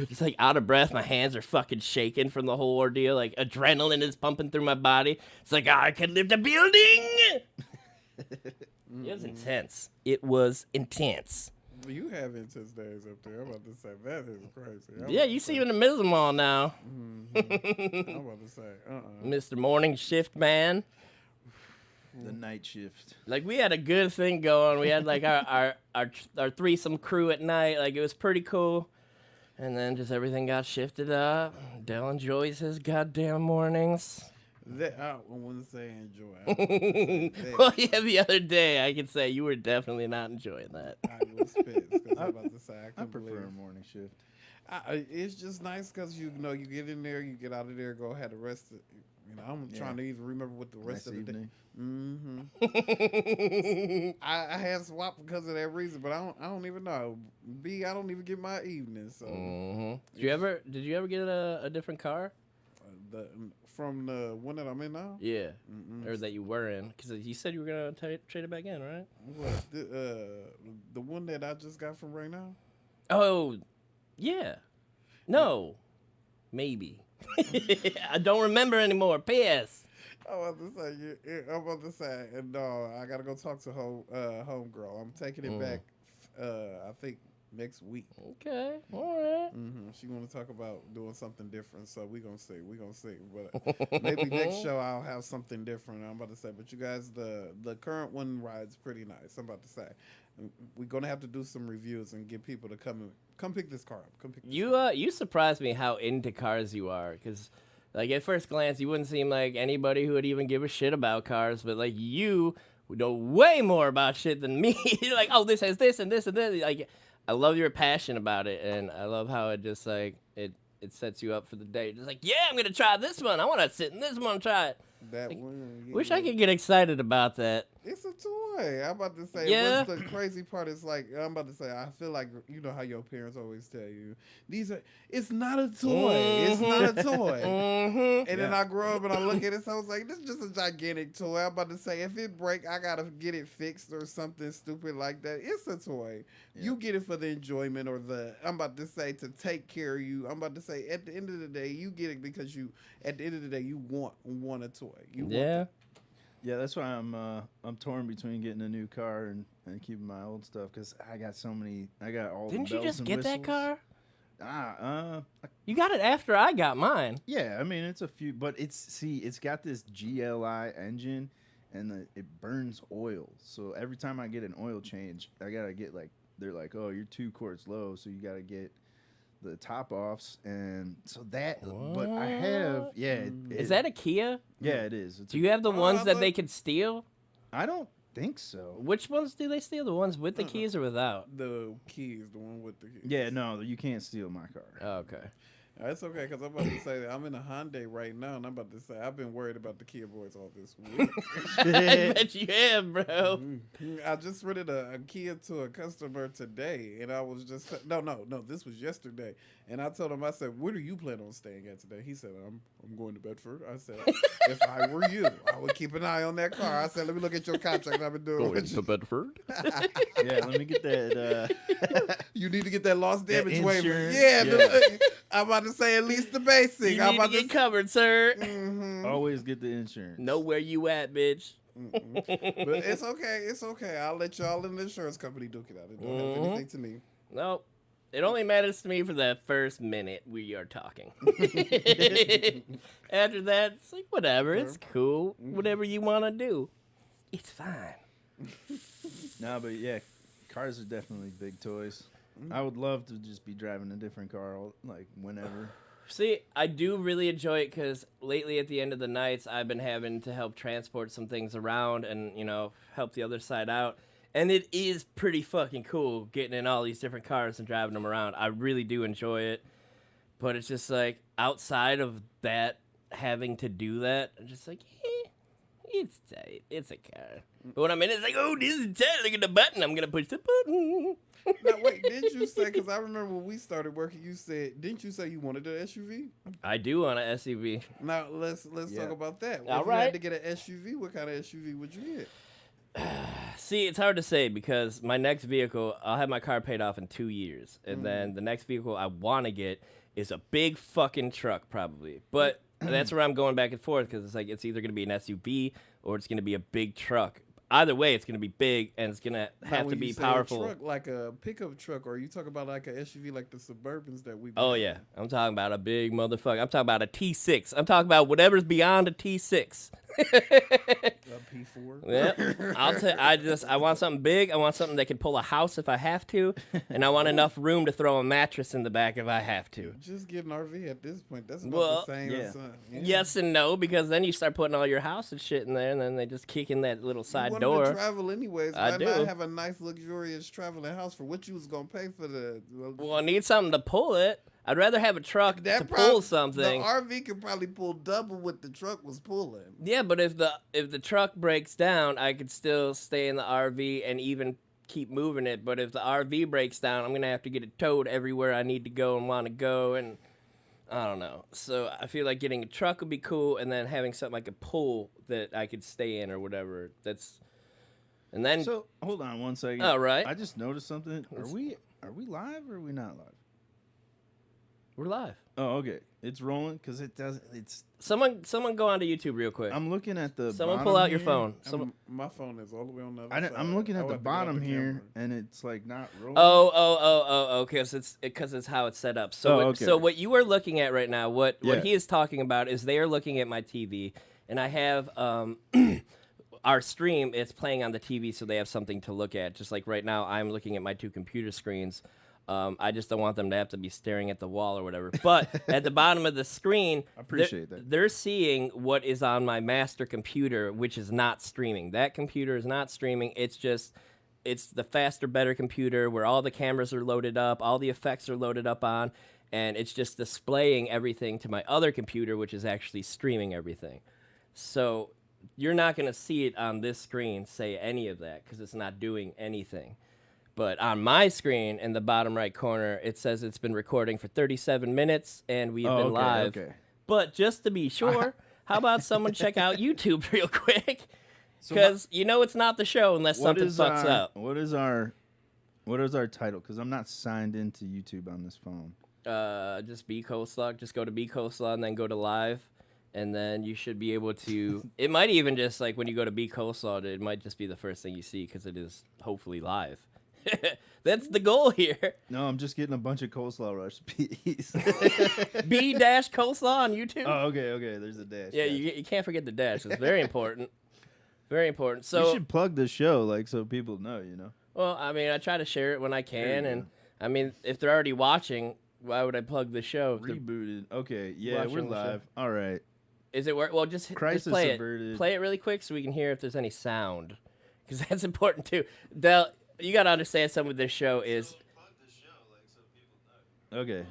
just like out of breath. My hands are fucking shaking from the whole ordeal. Like adrenaline is pumping through my body. It's like, I could lift a building. It was intense. It was intense. You have intense days up there. I'm about to say that is crazy. Yeah, you see you in the middle of them all now. I'm about to say, Mr. Morning Shift Man. The night shift. Like we had a good thing going. We had like our threesome crew at night. Like it was pretty cool. And then just everything got shifted up. Dell enjoys his goddamn mornings. That I wouldn't say enjoy. Well, yeah, the other day I could say you were definitely not enjoying that. I was pissed because I'm about to say I prefer a morning shift. It's just nice because you know you get in there, you get out of there, go ahead the rest. I'm trying to even remember what the rest of the day. I had swapped because of that reason, but I don't even know. I don't even get my evenings. So. Did you ever get a different car? From the one that I'm in now? Yeah, or that you were in, because you said you were gonna trade it back in, right? What the one that I just got from right now? Oh, yeah. No, maybe. I don't remember anymore. P.S. I'm about to say, no, I gotta go talk to homegirl. I'm taking it back. I think next week. Okay, all right. She want to talk about doing something different, so we gonna see. But maybe next show I'll have something different. I'm about to say, but you guys, the current one rides pretty nice. I'm about to say, we're gonna have to do some reviews and get people to come pick this car up. Come pick. You surprised me how into cars you are, because like at first glance you wouldn't seem like anybody who would even give a shit about cars, but like you know way more about shit than me. You're like, oh, this has this and this and this. Like, I love your passion about it, and I love how it just like it sets you up for the day. Just like, yeah, I'm gonna try this one. I want to sit in this one and try it. That like, one. Yeah, wish I could get excited about that. It's a toy. I'm about to say. Yeah. What's the crazy part is like I'm about to say. I feel like you know how your parents always tell you it's not a toy. It's not a toy. And then I grow up and I look at it. So I was like, this is just a gigantic toy. I'm about to say if it break, I gotta get it fixed or something stupid like that. It's a toy. Yeah. You get it for the enjoyment or I'm about to say to take care of you. I'm about to say at the end of the day, you get it because at the end of the day you want a toy. Yeah, that's why I'm torn between getting a new car and keeping my old stuff because I got all. Didn't the you just get that car? You got it after I got mine. Yeah, I mean it's a few, but it's got this GLI engine and it burns oil. So every time I get an oil change, I gotta get they're like, oh, you're 2 quarts low, so you gotta get the top offs, and so that. What? But I have, is that a Kia? Yeah, it is. Do you have the ones that they could steal? I don't think so. Which ones do they steal? The ones with the keys or without? The keys, the one with the keys. Yeah, no, you can't steal my car. Oh, okay. That's okay, because I'm about to say that I'm in a Hyundai right now, and I'm about to say I've been worried about the Kia boys all this week. I bet you have, bro. I just rented a Kia to a customer today, and I was just no, this was yesterday, and I told him, I said, "Where do you plan on staying at today?" He said, "I'm going to Bedford." I said, "If I were you, I would keep an eye on that car." I said, "Let me look at your contract I've been doing." Going to Bedford? Yeah, let me get that. You need to get that loss damage waiver. Insurance. Yeah. I'm about to say at least the basic. You I'm need about to get covered, sir. Always get the insurance. Know where you at, bitch. But it's okay. It's okay. I'll let y'all in the insurance company duke it out. It don't have anything to me. Nope. It only matters to me for that first minute we are talking. After that, it's like, whatever. It's cool. Whatever you want to do. It's fine. No, but yeah, cars are definitely big toys. I would love to just be driving a different car, whenever. See, I do really enjoy it because lately at the end of the nights, I've been having to help transport some things around and, help the other side out. And it is pretty fucking cool getting in all these different cars and driving them around. I really do enjoy it. But it's just like outside of that, having to do that, I'm just like, it's tight. It's a car. But when I'm in it, it's like, oh, this is tight. Look at the button. I'm going to push the button. Now, wait, didn't you say, because I remember when we started working, didn't you say you wanted an SUV? I do want an SUV. Now, let's talk about that. All if right. you had to get an SUV, what kind of SUV would you get? See, it's hard to say because my next vehicle, I'll have my car paid off in 2 years. And then the next vehicle I want to get is a big fucking truck, probably. But that's where I'm going back and forth because it's like it's either going to be an SUV or it's going to be a big truck. Either way, it's going to be big and it's going to have to be powerful. A truck, like a pickup truck, or you talk about like a SUV, like the Suburbans that we. Oh yeah, I'm talking about a big motherfucker. I'm talking about a T6. I'm talking about whatever's beyond a T6. A P4. Yeah, I want something big. I want something that can pull a house if I have to, and I want enough room to throw a mattress in the back if I have to. Just get an RV at this point. That's about the same. Yeah. Yes and no, because then you start putting all your house and shit in there, and then they just kick in that little side you door. To travel anyways. I Why do. not have a nice, luxurious traveling house for what you was gonna pay for the? Well, I need something to pull it. I'd rather have a truck to pull something. The RV could probably pull double what the truck was pulling. Yeah, but if the truck breaks down, I could still stay in the RV and even keep moving it. But if the RV breaks down, I'm gonna have to get it towed everywhere I need to go and want to go, and I don't know. So I feel like getting a truck would be cool, and then having something I could pull that I could stay in or whatever. And then. So hold on one second. All right. I just noticed something. Are we live or are we not live? We're live. Oh, okay. It's rolling because it does. It's. Someone go onto YouTube real quick. I'm looking at the. Someone bottom pull out your here. phone. My phone is all the way on the other side. I'm looking at I'll the have to get out bottom the here, camera. and it's like not rolling. Oh, because it's how it's set up. So Oh, okay. so what you are looking at right now, what Yeah. he is talking about is they are looking at my TV, and I have our stream. It's playing on the TV, so they have something to look at. Just like right now, I'm looking at my two computer screens. I just don't want them to have to be staring at the wall or whatever. But at the bottom of the screen, I appreciate that. they're seeing what is on my master computer, which is not streaming. That computer is not streaming. It's the faster, better computer where all the cameras are loaded up, all the effects are loaded up on, and it's just displaying everything to my other computer, which is actually streaming everything. So you're not going to see it on this screen say any of that because it's not doing anything. But on my screen in the bottom right corner, it says it's been recording for 37 minutes and we've been live. Okay. But just to be sure, how about someone check out YouTube real quick? Because it's not the show unless something fucks up. What is our title? Because I'm not signed into YouTube on this phone. Just B-COLESLAW. Just go to B-COLESLAW and then go to live. And then you should be able to... It might even just, like, when you go to B-COLESLAW, it might just be the first thing you see because it is hopefully live. That's the goal here. No, I'm just getting a bunch of coleslaw recipes. B-coleslaw on YouTube. Oh, okay. There's a dash. Yeah, you can't forget the dash. It's very important. Very important. So you should plug the show, like, so people know. Well, I mean, I try to share it when I can, and I mean, if they're already watching, why would I plug the show? Rebooted. Okay, yeah, watching we're the show. live. All right. Is it work? Well, just play averted. it. Play it really quick so we can hear if there's any sound, because that's important too. Del, you got to understand something with this show is. Okay.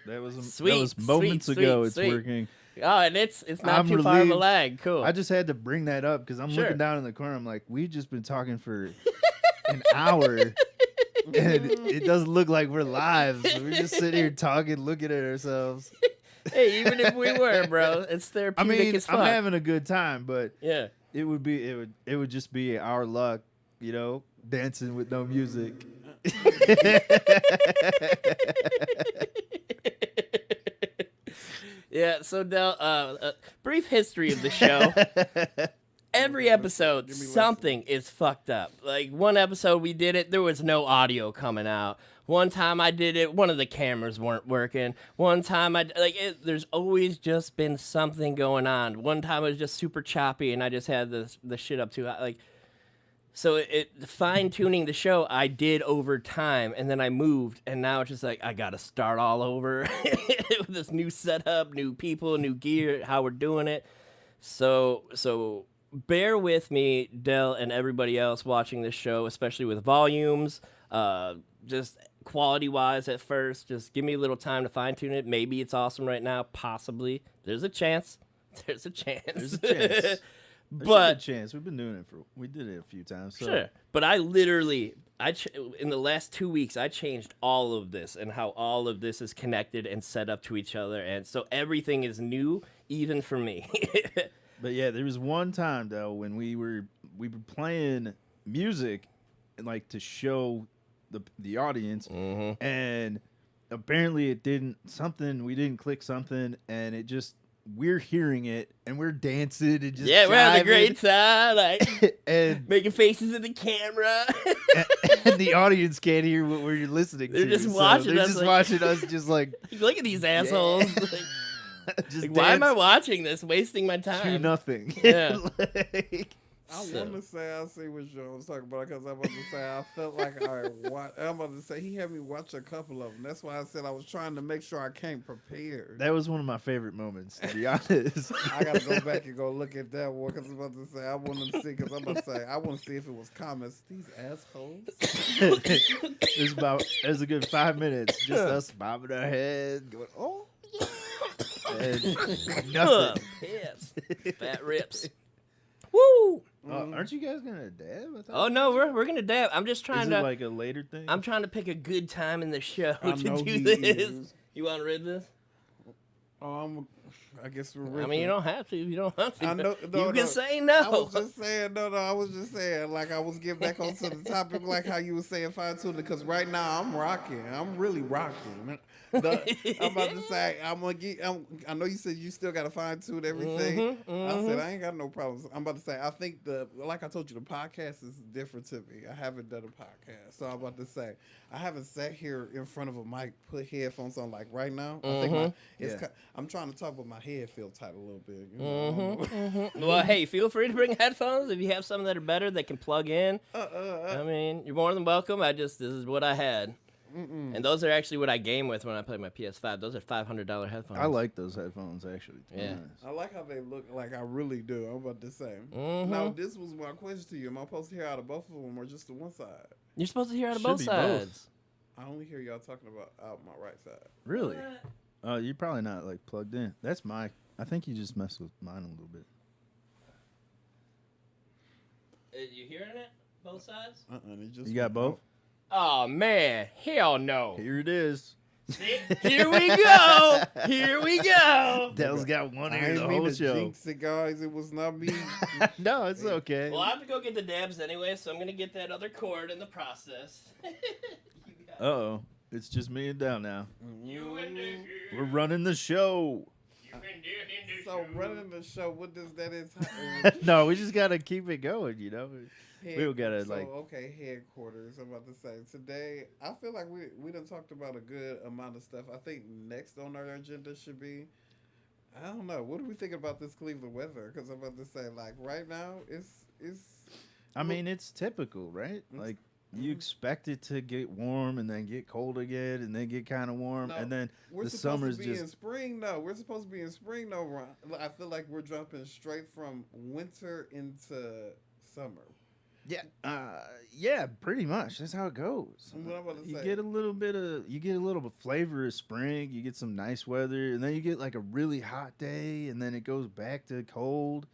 That was Sweet, moments sweet, ago. sweet. It's working. Oh, and it's not I'm too far of a relieved. lag. Cool. I just had to bring that up because I'm Sure. looking down in the corner. I'm like, we've just been talking for an hour, and it doesn't look like we're live. So we're just sitting here talking, looking at ourselves. Hey, even if we were, bro, it's I therapeutic mean, as fuck. I'm having a good time, but Yeah. it would just be our luck, dancing with no music. Yeah, so Del, brief history of the show. Every episode, something is fucked up. Like, one episode we did it, there was no audio coming out. One time I did it, one of the cameras weren't working. One time there's always just been something going on. One time it was just super choppy, and I just had the shit up too high. Like, so fine-tuning the show, I did over time, and then I moved, and now it's just like, I gotta start all over with this new setup, new people, new gear, how we're doing it. So bear with me, Del, and everybody else watching this show, especially with volumes, just quality-wise at first. Just give me a little time to fine-tune it. Maybe it's awesome right now, possibly. There's a chance. There's a chance. There's a chance. But a chance. We've been doing it we did it a few times. So. Sure, but I literally, in the last 2 weeks, I changed all of this and how all of this is connected and set up to each other, and so everything is new, even for me. But yeah, there was one time though when we were playing music, like to show the audience, Mm-hmm. and apparently it didn't. We didn't click something, and it just we're hearing it and we're dancing and just Yeah, we're having a jiving, great time, like and, making faces at the camera. and the audience can't hear what we're listening They're to. just so watching they're us, just like- watching us, just like Look at these assholes. Like, just like, why am I dance watching this? Wasting my to time. nothing. Yeah. Like, I So- want to say I see what Joe was talking about because I'm about to say I felt like I'm about to say he had me watch a couple of them. That's why I said I was trying to make sure I came prepared. that was one of my favorite moments, to be honest. I gotta go back and go look at that one because I'm about to say I want to see because I'm about to say I want to see if it was comments. These assholes. It was a good 5 minutes, just us bobbing our head, going, oh yeah, and nothing. Yes. Fat rips. Woo! Aren't you guys gonna dab? I thought- Oh no, we're gonna dab. I'm just Is trying it to. like a later thing? I'm trying to pick a good time in the show I to know do he this. is. You want to read this? I guess we're. I ripping. mean, you don't have to. You don't have to. I know- you no, can no. say I no. was just saying, I was just saying, like, I was getting back onto the topic, like how you were saying fine tuning, because right now I'm rocking. I'm really rocking. I'm about to say, I know you said you still got to fine tune everything. I said, I ain't got no problems. I'm about to say, I think like I told you, the podcast is different to me. I haven't done a podcast. So I'm about to say, I haven't sat here in front of a mic, put headphones on like right now. I think I'm trying to talk, but my head feels tight a little bit. You know? Well, hey, feel free to bring headphones if you have some that are better that can plug in. I mean, you're more than welcome. This is what I had. And those are actually what I game with when I play my PS5. Those are $500 headphones. I like those headphones actually. to be Yeah. honest. I like how they look. Like I really do. I'm about to say. Now this was my question to you. Am I supposed to hear out of both of them or just the one side? You're supposed to hear out of Should both be sides. both. I only hear y'all talking about out my right side. Really? Oh, you're probably not like plugged in. That's my. I think you just messed with mine a little bit. You hearing it? Both sides? It just You got both? Oh, man. Hell no. Here it is. Here we go. Here we go. Dell's got one I ear the didn't mean whole to show. jinx it, guys. It was not me. No, it's okay. Well, I have to go get the dabs anyway, so I'm going to get that other cord in the process. Uh oh, it's just me and Dell now. You and the We're running the show. So running the show, what does that is? No, we just gotta keep it going. You know, we don't gotta like. Okay, headquarters. I'm about to say today. I feel like we done talked about a good amount of stuff. I think next on our agenda should be. I don't know. What do we think about this Cleveland weather? Because I'm about to say, like right now, it's. I mean, it's typical, right? Like you expect it to get warm and then get cold again and then get kind of warm No, and then We're the supposed summer's to be in just. spring, though. We're supposed to be in spring, though. Ron. I feel like we're jumping straight from winter into summer. Yeah, pretty much. That's how it goes. What I'm about to You say. get a little bit of flavor of spring. You get some nice weather, and then you get like a really hot day, and then it goes back to cold.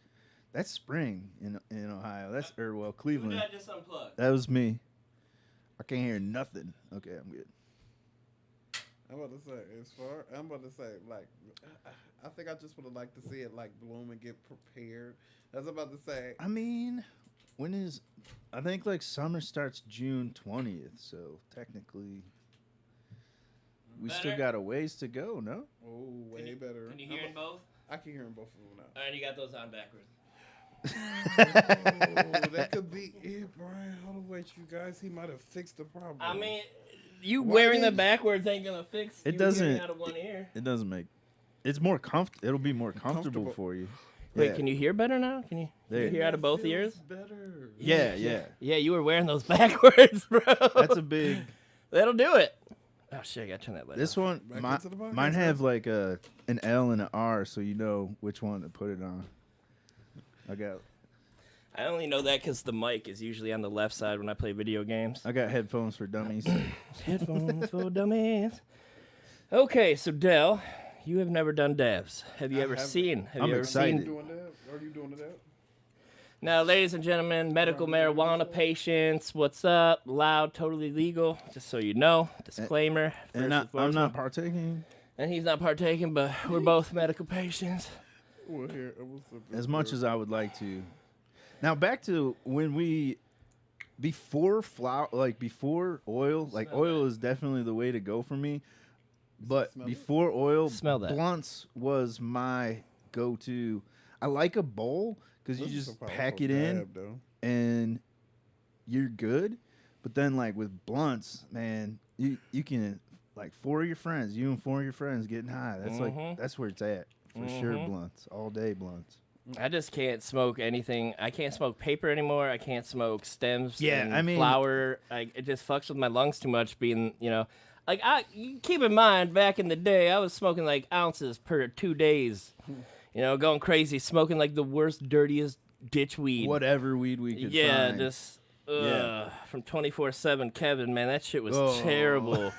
That's spring in Ohio. Cleveland. just unplugged? That was me. I can't hear nothing. Okay, I'm good. I'm about to say, like, I think I just would have liked to see it, like, bloom and get prepared. I was about to say, I mean, I think like summer starts June 20th, so technically we still got a ways to go, no? oh, way better. Can you hear in both? I can hear them both of them now. And you got those on backwards. Oh, that could be it, Brian. Hold on, wait, you guys. He might have fixed the problem. I mean, you Why wearing them didn't- backwards ain't gonna fix. It you doesn't- hearing out of one ear. It doesn't make. It's more It'll be more comfortable Comfortable. for you. Wait, Yeah. can you hear better now? Can you There. hear out of both Feels ears? better. Yeah. Yeah, you were wearing those backwards, bro. That's a big. That'll do it. Oh shit, I gotta turn that light This off. one, Back into the podcast, mine have huh? like an L and an R, so you know which one to put it on. I only know that because the mic is usually on the left side when I play video games. I got headphones for dummies. Headphones for dummies. Okay, so Dell, you have never done devs. Have you I ever haven't. seen? Have I'm you ever excited. seen? Doing that? Are you doing that? Now, ladies and gentlemen, medical marijuana patients, what's up? Loud, totally legal. Just so you know, disclaimer. And first I'm not foremost. partaking. And he's not partaking, but we're both medical patients. Well, here, what's up, As much as I would like to. Now back to when we before flour, like before oil, like oil is definitely the way to go for me. But smell it? before oil, Smell that. blunts was my go-to. I like a bowl because you This is just a powerful pack it in dab, though. and you're good. But then like with blunts, man, you can like four of your friends, you and four of your friends getting high. That's like that's where it's at for sure. Blunts all day, blunts. I just can't smoke anything. I can't smoke paper anymore. I can't smoke stems. Yeah, and I mean- flour. It just fucks with my lungs too much. Being, like you keep in mind, back in the day, I was smoking like ounces per 2 days. Going crazy, smoking like the worst, dirtiest ditch weed. Whatever weed we could Yeah, find. just Yeah. from 24/7 Kevin, man, that shit was Oh. terrible.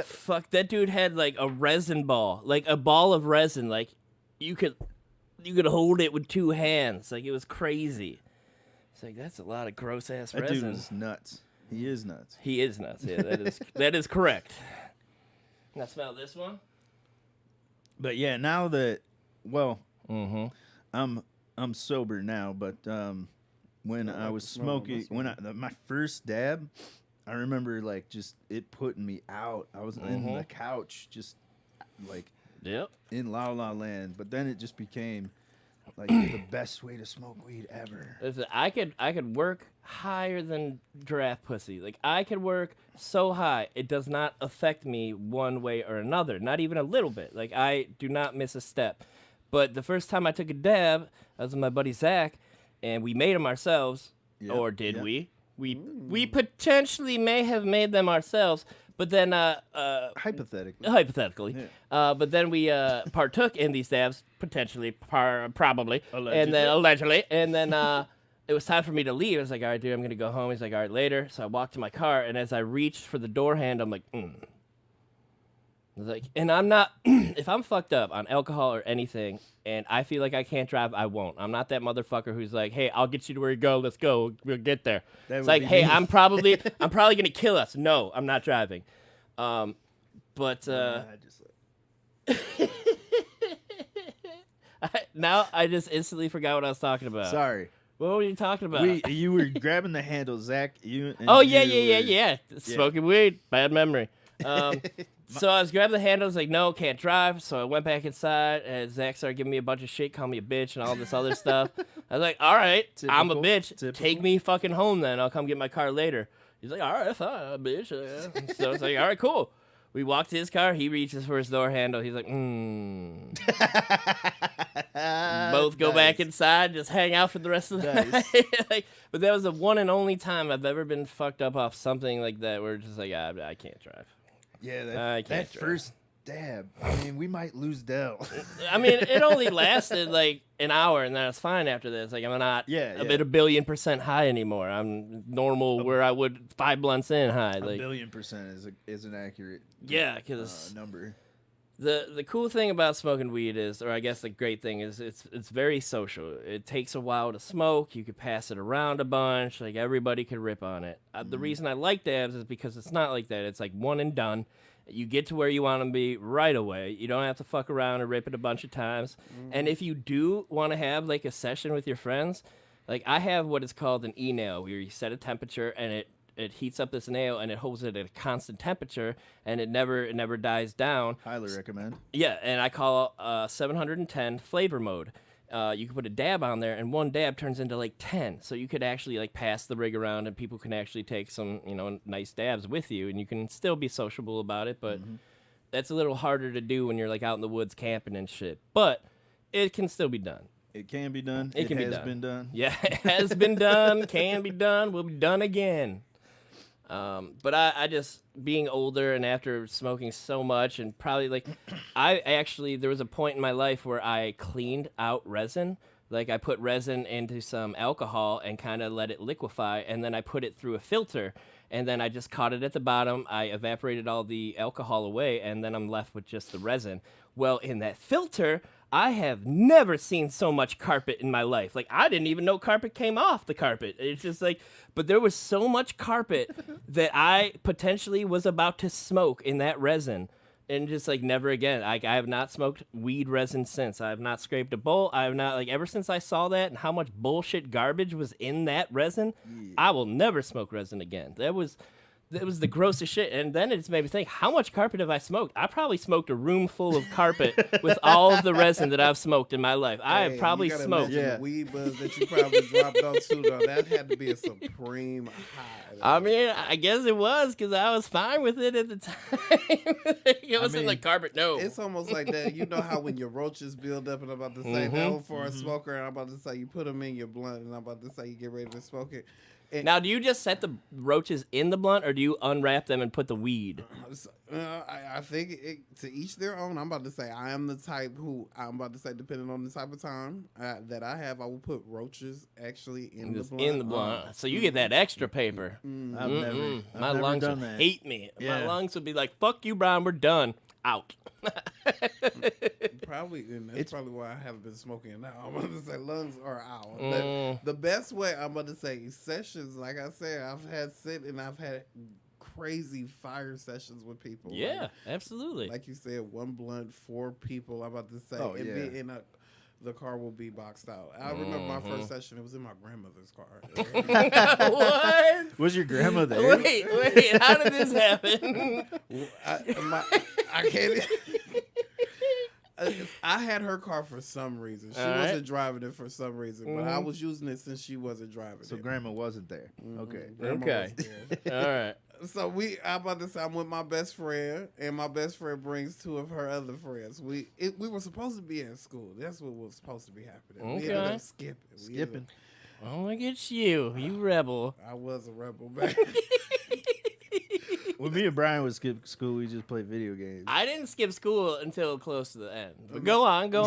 Fuck, that dude had like a resin ball, like a ball of resin, like you could hold it with 2 hands, like it was crazy. It's like that's a lot of gross ass That resin. dude was nuts. He is nuts. He is nuts. Yeah, that is correct. Now smell this one. But yeah, now that Mm-hmm. I'm sober now, but when I was the smell of smoking, this my first dab, I remember like just it putting me out. I was in the couch, just like Yep. in La La Land. But then it just became like the best way to smoke weed ever. Listen, I could work higher than giraffe pussy. Like I could work so high, it does not affect me one way or another. Not even a little bit. Like I do not miss a step. But the first time I took a dab, I was with my buddy Zach, and we made them ourselves. Yep, Or did yep. we? We potentially may have made them ourselves, but then Hypothetically. hypothetically. But then we partook in these dabs, potentially, probably, and then allegedly, and then it was time for me to leave. I was like, all right, dude, I'm gonna go home. He's like, all right, later. So I walked to my car, and as I reached for the door handle, I'm like, I was like, and I'm not, if I'm fucked up on alcohol or anything, and I feel like I can't drive, I won't. I'm not that motherfucker who's like, hey, I'll get you to where you go. Let's go. We'll get there. That It's would like, be hey, me. I'm probably gonna kill us. No, I'm not driving. But I just now I just instantly forgot what I was talking about. sorry. What were you talking about? You were grabbing the handle, Zach. You. And Oh you yeah. were- Smoking weed, bad memory. So I was grabbing the handle. I was like, no, can't drive. So I went back inside, and Zach started giving me a bunch of shit, calling me a bitch, and all this other stuff. I was like, all right, I'm a Typical, bitch. typical. Take me fucking home then. I'll come get my car later. He's like, all right, fine, bitch. So I was like, all right, cool. We walked to his car. He reaches for his door handle. He's like, Both go back inside, just hang out for the rest of the Nice. night. But that was the one and only time I've ever been fucked up off something like that, where it's just like, I can't drive. Yeah, I that can't drive. first dab. I mean, we might lose Dell. I mean, it only lasted like an hour, and then I was fine after this. Like, I'm not Yeah, a yeah. bit a billion% high anymore. I'm normal where I would 5 blunts in high. A Like, billion% is an accurate yeah, because number. the cool thing about smoking weed is, or I guess the great thing is, it's very social. It takes a while to smoke. You could pass it around a bunch. Like, everybody could rip on it. The reason I like dabs is because it's not like that. It's like one and done. You get to where you want to be right away. You don't have to fuck around and rip it a bunch of times. And if you do want to have like a session with your friends, like I have what is called an e-nail, where you set a temperature and it heats up this nail and it holds it at a constant temperature and it never dies down. Highly recommend. Yeah, and I call 710 flavor mode. You can put a dab on there, and one dab turns into like 10. So you could actually like pass the rig around, and people can actually take some nice dabs with you, and you can still be sociable about it. But that's a little harder to do when you're like out in the woods camping and shit. But it can still be done. It can be done. It can be has done. been done. Yeah, it has been done, can be done, will be done again. But I just, being older and after smoking so much, and probably like, there was a point in my life where I cleaned out resin. Like I put resin into some alcohol and kind of let it liquefy, and then I put it through a filter, and then I just caught it at the bottom. I evaporated all the alcohol away, and then I'm left with just the resin. Well, in that filter, I have never seen so much carpet in my life. Like, I didn't even know carpet came off the carpet. It's just like, but there was so much carpet that I potentially was about to smoke in that resin and just like never again. Like I have not smoked weed resin since. I have not scraped a bowl. I have not like ever since I saw that and how much bullshit garbage was in that resin. I will never smoke resin again. That was the grossest shit. And then it just made me think, how much carpet have I smoked? I probably smoked a room full of carpet with all of the resin that I've smoked in my life. I have probably you gotta smoked. imagine the weed buzz that you probably dropped on too, though. That had to be a supreme high. I mean, I guess it was because I was fine with it at the time. It was in the carpet. No, It's almost like that. You know how when your roaches build up, and I'm about to say that for a smoker, and I'm about to say you put them in your blunt, and I'm about to say you get ready to smoke it. now, do you just set the roaches in the blunt, or do you unwrap them and put the weed? I think to each their own. I'm about to say I am the type who I'm about to say, depending on the type of time that I have, I will put roaches actually in the blunt. In the blunt, so you get that extra paper. I've never My lungs done would that. hate me. My Yeah. lungs would be like, "Fuck you, Brian. We're done. Out." Probably, and that's probably why I haven't been smoking now. I'm about to say lungs are out. The best way I'm about to say sessions, like I said, I've had crazy fire sessions with people. Yeah, absolutely. Like you said, one blunt, 4 people. I'm about to say, Oh, yeah. be in the car will be boxed out. I remember my first session. It was in my grandmother's car. What? Was your grandma there? Wait, how did this happen? I can't. I had her car for some reason. She wasn't driving it for some reason, but I was using it since she wasn't driving So it. grandma wasn't there. Okay. Grandma Okay. was there. All right. So I'm about to say I'm with my best friend, and my best friend brings 2 of her other friends. We were supposed to be in school. That's what was supposed to be happening. We ended Okay. up skipping. Skipping. Oh, look at you rebel. I was a rebel back. When me and Brian would skip school, we just played video games. I didn't skip school until close to the end. But go on. No,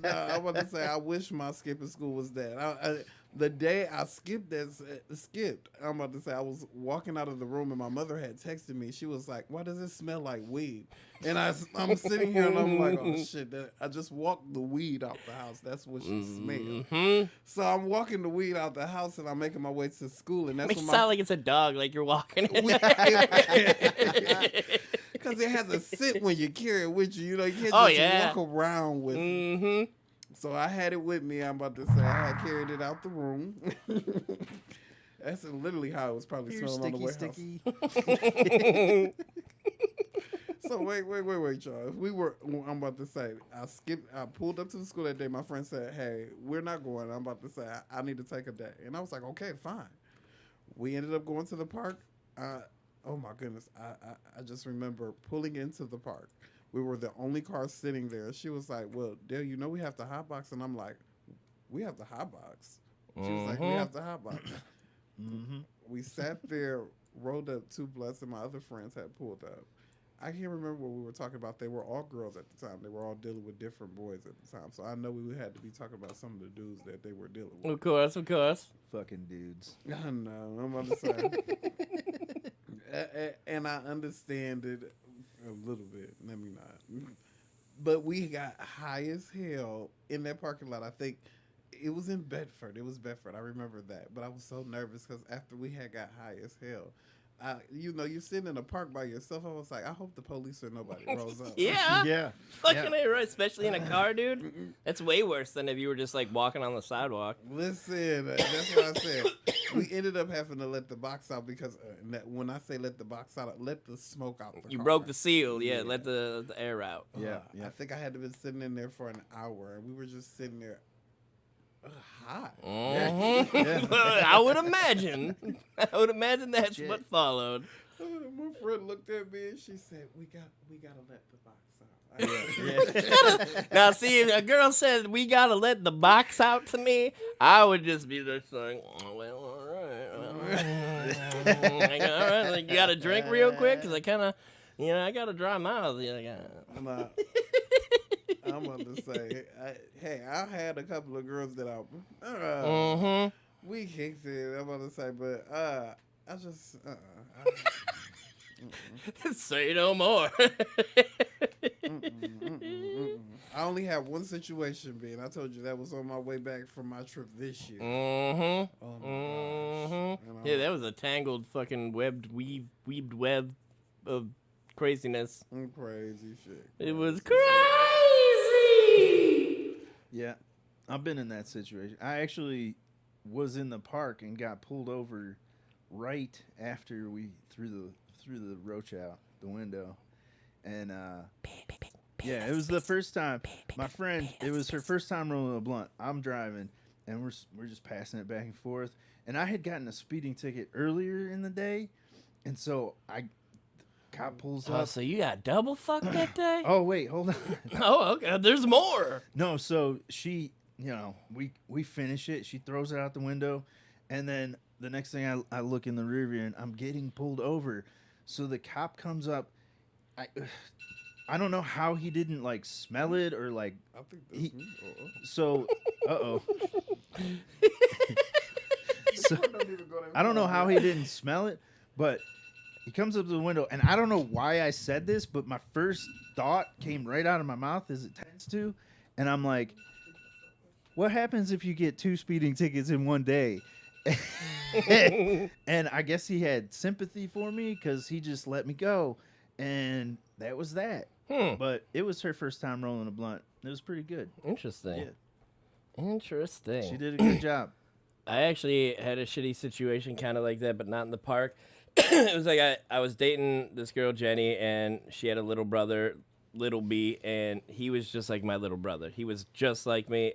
I want to say I wish my skipping school was that. The day I skipped, I'm about to say I was walking out of the room and my mother had texted me. She was like, "Why does it smell like weed?" And I'm sitting here and I'm like, "Oh shit!" I just walked the weed out the house. That's what she smelled. So I'm walking the weed out the house and I'm making my way to school, and that's Makes when it sound like it's a dog, like you're walking in. because it has a scent when you carry it with you. You know, you can't Oh, just yeah. walk around with it. So I had it with me. I'm about to say I had carried it out the room. That's literally how it was probably Here, smelling on the sticky, warehouse. sticky. So wait, y'all. I'm about to say, I pulled up to the school that day. My friend said, "Hey, we're not going." I'm about to say, I need to take a day. And I was like, "Okay, fine." We ended up going to the park. Oh my goodness. I just remember pulling into the park. We were the only car sitting there. She was like, "Well, Dale, you know we have the hot box." And I'm like, "We have the hot box?" She was like, "We have the hot box." We sat there, rolled up 2 blunts, and my other friends had pulled up. I can't remember what we were talking about. They were all girls at the time. They were all dealing with different boys at the time. So I know we had to be talking about some of the dudes that they were dealing with. Of course. Fucking dudes. I know. I'm about to say. And I understand it a little bit. Let me not. But we got high as hell in that parking lot. I think it was in Bedford. It was Bedford. I remember that. But I was so nervous because after we had got high as hell, you're sitting in a park by yourself. I was like, I hope the police or nobody rolls up. Yeah. Yeah. Fucking A, right? Especially in a car, dude. That's way worse than if you were just like walking on the sidewalk. Listen, that's what I said. We ended up having to let the box out because when I say let the box out, let the smoke out the car. You broke the seal. Yeah, let the air out. Yeah. I think I had to been sitting in there for an hour, and we were just sitting there hot. I would imagine. That's what followed. My friend looked at me and she said, "We gotta let the box out." Now, see, if a girl said we gotta let the box out to me, I would just be just like, "Oh, well, all right. Like, all right, like, you got to drink real quick because I kind of, I got a dry mouth. I'm about to say, I had a couple of girls that we kicked it. I'm about to say, but I just say no more. I only have one situation, being I told you that was on my way back from my trip this year. Oh my gosh. Yeah, that was a tangled fucking weaved web of craziness. Crazy shit. It was crazy. Yeah, I've been in that situation. I actually was in the park and got pulled over right after we threw the roach out the window, and yeah, it was the first time. My friend, it was her first time rolling a blunt. I'm driving, and we're just passing it back and forth. And I had gotten a speeding ticket earlier in the day, and so cop pulls Oh, up. so you got double fucked that day? Oh wait, hold on. Oh, okay. There's more. No, so she, we finish it. She throws it out the window, and then the next thing I look in the rear view and I'm getting pulled over. So the cop comes up. I don't know how he didn't like smell it or like. I think that's me. So, so I don't know how he didn't smell it, but he comes up to the window, and I don't know why I said this, but my first thought came right out of my mouth as it tends to, and I'm like, what happens if you get 2 speeding tickets in one day? And I guess he had sympathy for me because he just let me go, and that was that. But it was her first time rolling a blunt. It was pretty good. Interesting. Yeah. Interesting. She did a good job. I actually had a shitty situation kind of like that, but not in the park. It was like I was dating this girl, Jenny, and she had a little brother, Little B, and he was just like my little brother. He was just like me.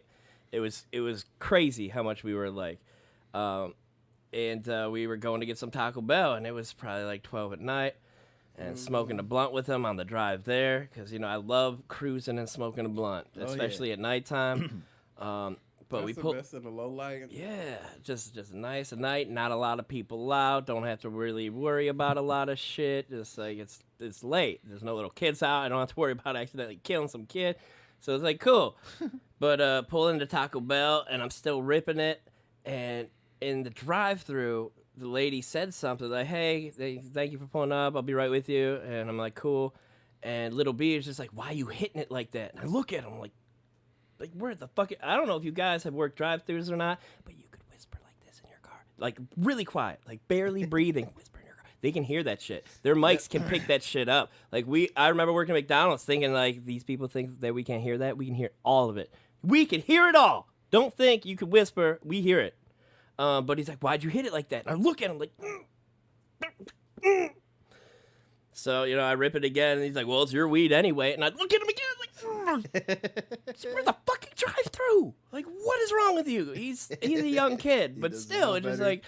It was crazy how much we were alike. And we were going to get some Taco Bell, and it was probably like 12 at night, and smoking a blunt with him on the drive there, because, I love cruising and smoking a blunt, especially at nighttime. But That's we the pulled. best in the low light. Yeah, just nice at night. Not a lot of people out. Don't have to really worry about a lot of shit. Just like it's late. There's no little kids out. I don't have to worry about accidentally killing some kid. So it's like cool. But pull into Taco Bell, and I'm still ripping it. And in the drive-through, the lady said something like, "Hey, thank you for pulling up. I'll be right with you." And I'm like, "Cool." And Little B is just like, "Why are you hitting it like that?" And I look at him like where the fuck? I don't know if you guys have worked drive-thrus or not, but you could whisper like this in your car, like really quiet, like barely breathing. Whisper in your car. They can hear that shit. Their mics can pick that shit up. Like I remember working at McDonald's, thinking like these people think that we can't hear that. We can hear all of it. We can hear it all. Don't think you could whisper. We hear it. But he's like, "Why'd you hit it like that?" And I look at him like. So, I rip it again, and he's like, "Well, it's your weed anyway." And I look at him again, like, we're the fucking drive-through. Like, what is wrong with you? He's a young kid, but still, it's just like,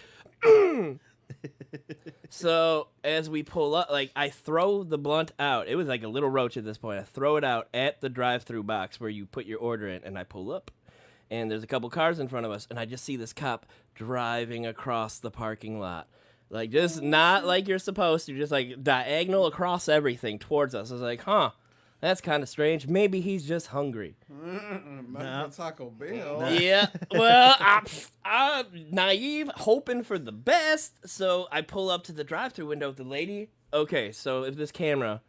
So, as we pull up, like, I throw the blunt out. It was like a little roach at this point. I throw it out at the drive-through box where you put your order in, and I pull up. And there's a couple cars in front of us, and I just see this cop driving across the parking lot. Like, just not like you're supposed to, just like diagonal across everything towards us. I was like, huh, that's kind of strange. Maybe he's just hungry. Not for Taco Bell. Yeah, well, I'm naive, hoping for the best. So I pull up to the drive-thru window with the lady. Okay, so if this camera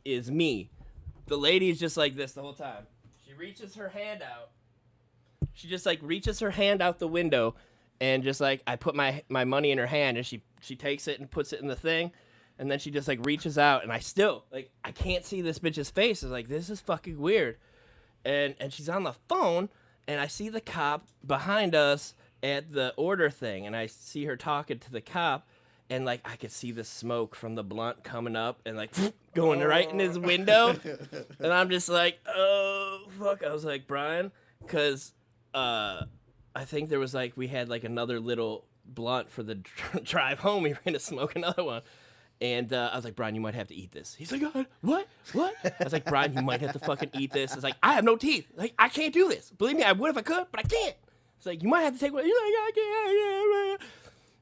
is me, the lady is just like this the whole time. She reaches her hand out. She just like reaches her hand out the window. And just like I put my money in her hand, and she takes it and puts it in the thing, and then she just like reaches out, and I still like I can't see this bitch's face. It's like, this is fucking weird, and she's on the phone, and I see the cop behind us at the order thing, and I see her talking to the cop, and like I could see the smoke from the blunt coming up and like going right in his window, and I'm just like, oh fuck. I was like, Brian, because I think there was like, we had like another little blunt for the drive home. We were going to smoke another one. And I was like, Brian, you might have to eat this. He's like, what? I was like, Brian, you might have to fucking eat this. It's like, I have no teeth. Like, I can't do this. Believe me, I would if I could, but I can't. It's like, you might have to take one. He's like, I can't.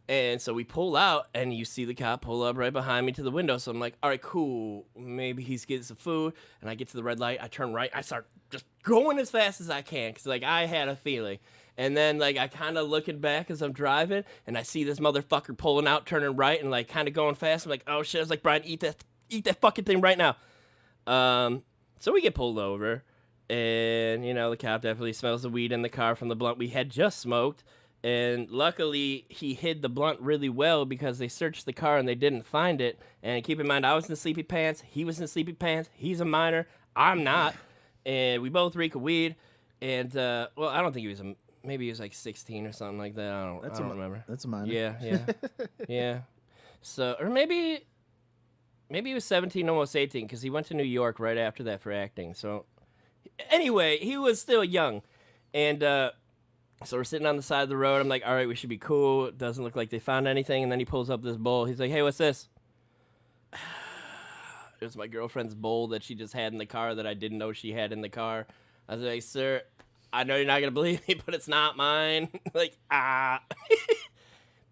And so we pull out, and you see the cop pull up right behind me to the window. So I'm like, all right, cool. Maybe he's getting some food. And I get to the red light. I turn right. I start just going as fast as I can because, like, I had a feeling. And then, like, I kind of looking back as I'm driving, and I see this motherfucker pulling out, turning right, and, like, kind of going fast. I'm like, oh, shit. I was like, Brian, eat that fucking thing right now. So we get pulled over, and, the cop definitely smells the weed in the car from the blunt we had just smoked. And luckily, he hid the blunt really well because they searched the car and they didn't find it. And keep in mind, I was in sleepy pants. He was in sleepy pants. He's a minor. I'm not. And we both reek of weed. And, well, I don't think he was maybe he was like 16 or something like that. I don't remember. That's a minor. Yeah. Yeah. So, or maybe he was 17, almost 18, because he went to New York right after that for acting. So, anyway, he was still young. And, so we're sitting on the side of the road. I'm like, all right, we should be cool. It doesn't look like they found anything. And then he pulls up this bowl. He's like, hey, what's this? It was my girlfriend's bowl that she just had in the car that I didn't know she had in the car. I was like, sir, I know you're not going to believe me, but it's not mine. Like,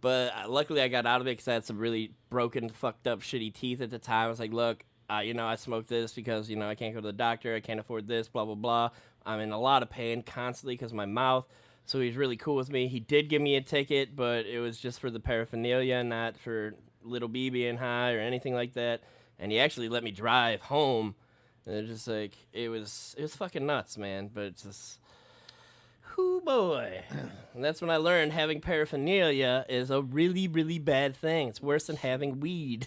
But luckily I got out of it because I had some really broken, fucked up, shitty teeth at the time. I was like, look, I smoked this because, I can't go to the doctor. I can't afford this, blah, blah, blah. I'm in a lot of pain constantly because of my mouth. So he's really cool with me. He did give me a ticket, but it was just for the paraphernalia, not for little B being high or anything like that. And he actually let me drive home. And it's just like, it was fucking nuts, man. But it's just, whoo boy. And that's when I learned having paraphernalia is a really, really bad thing. It's worse than having weed.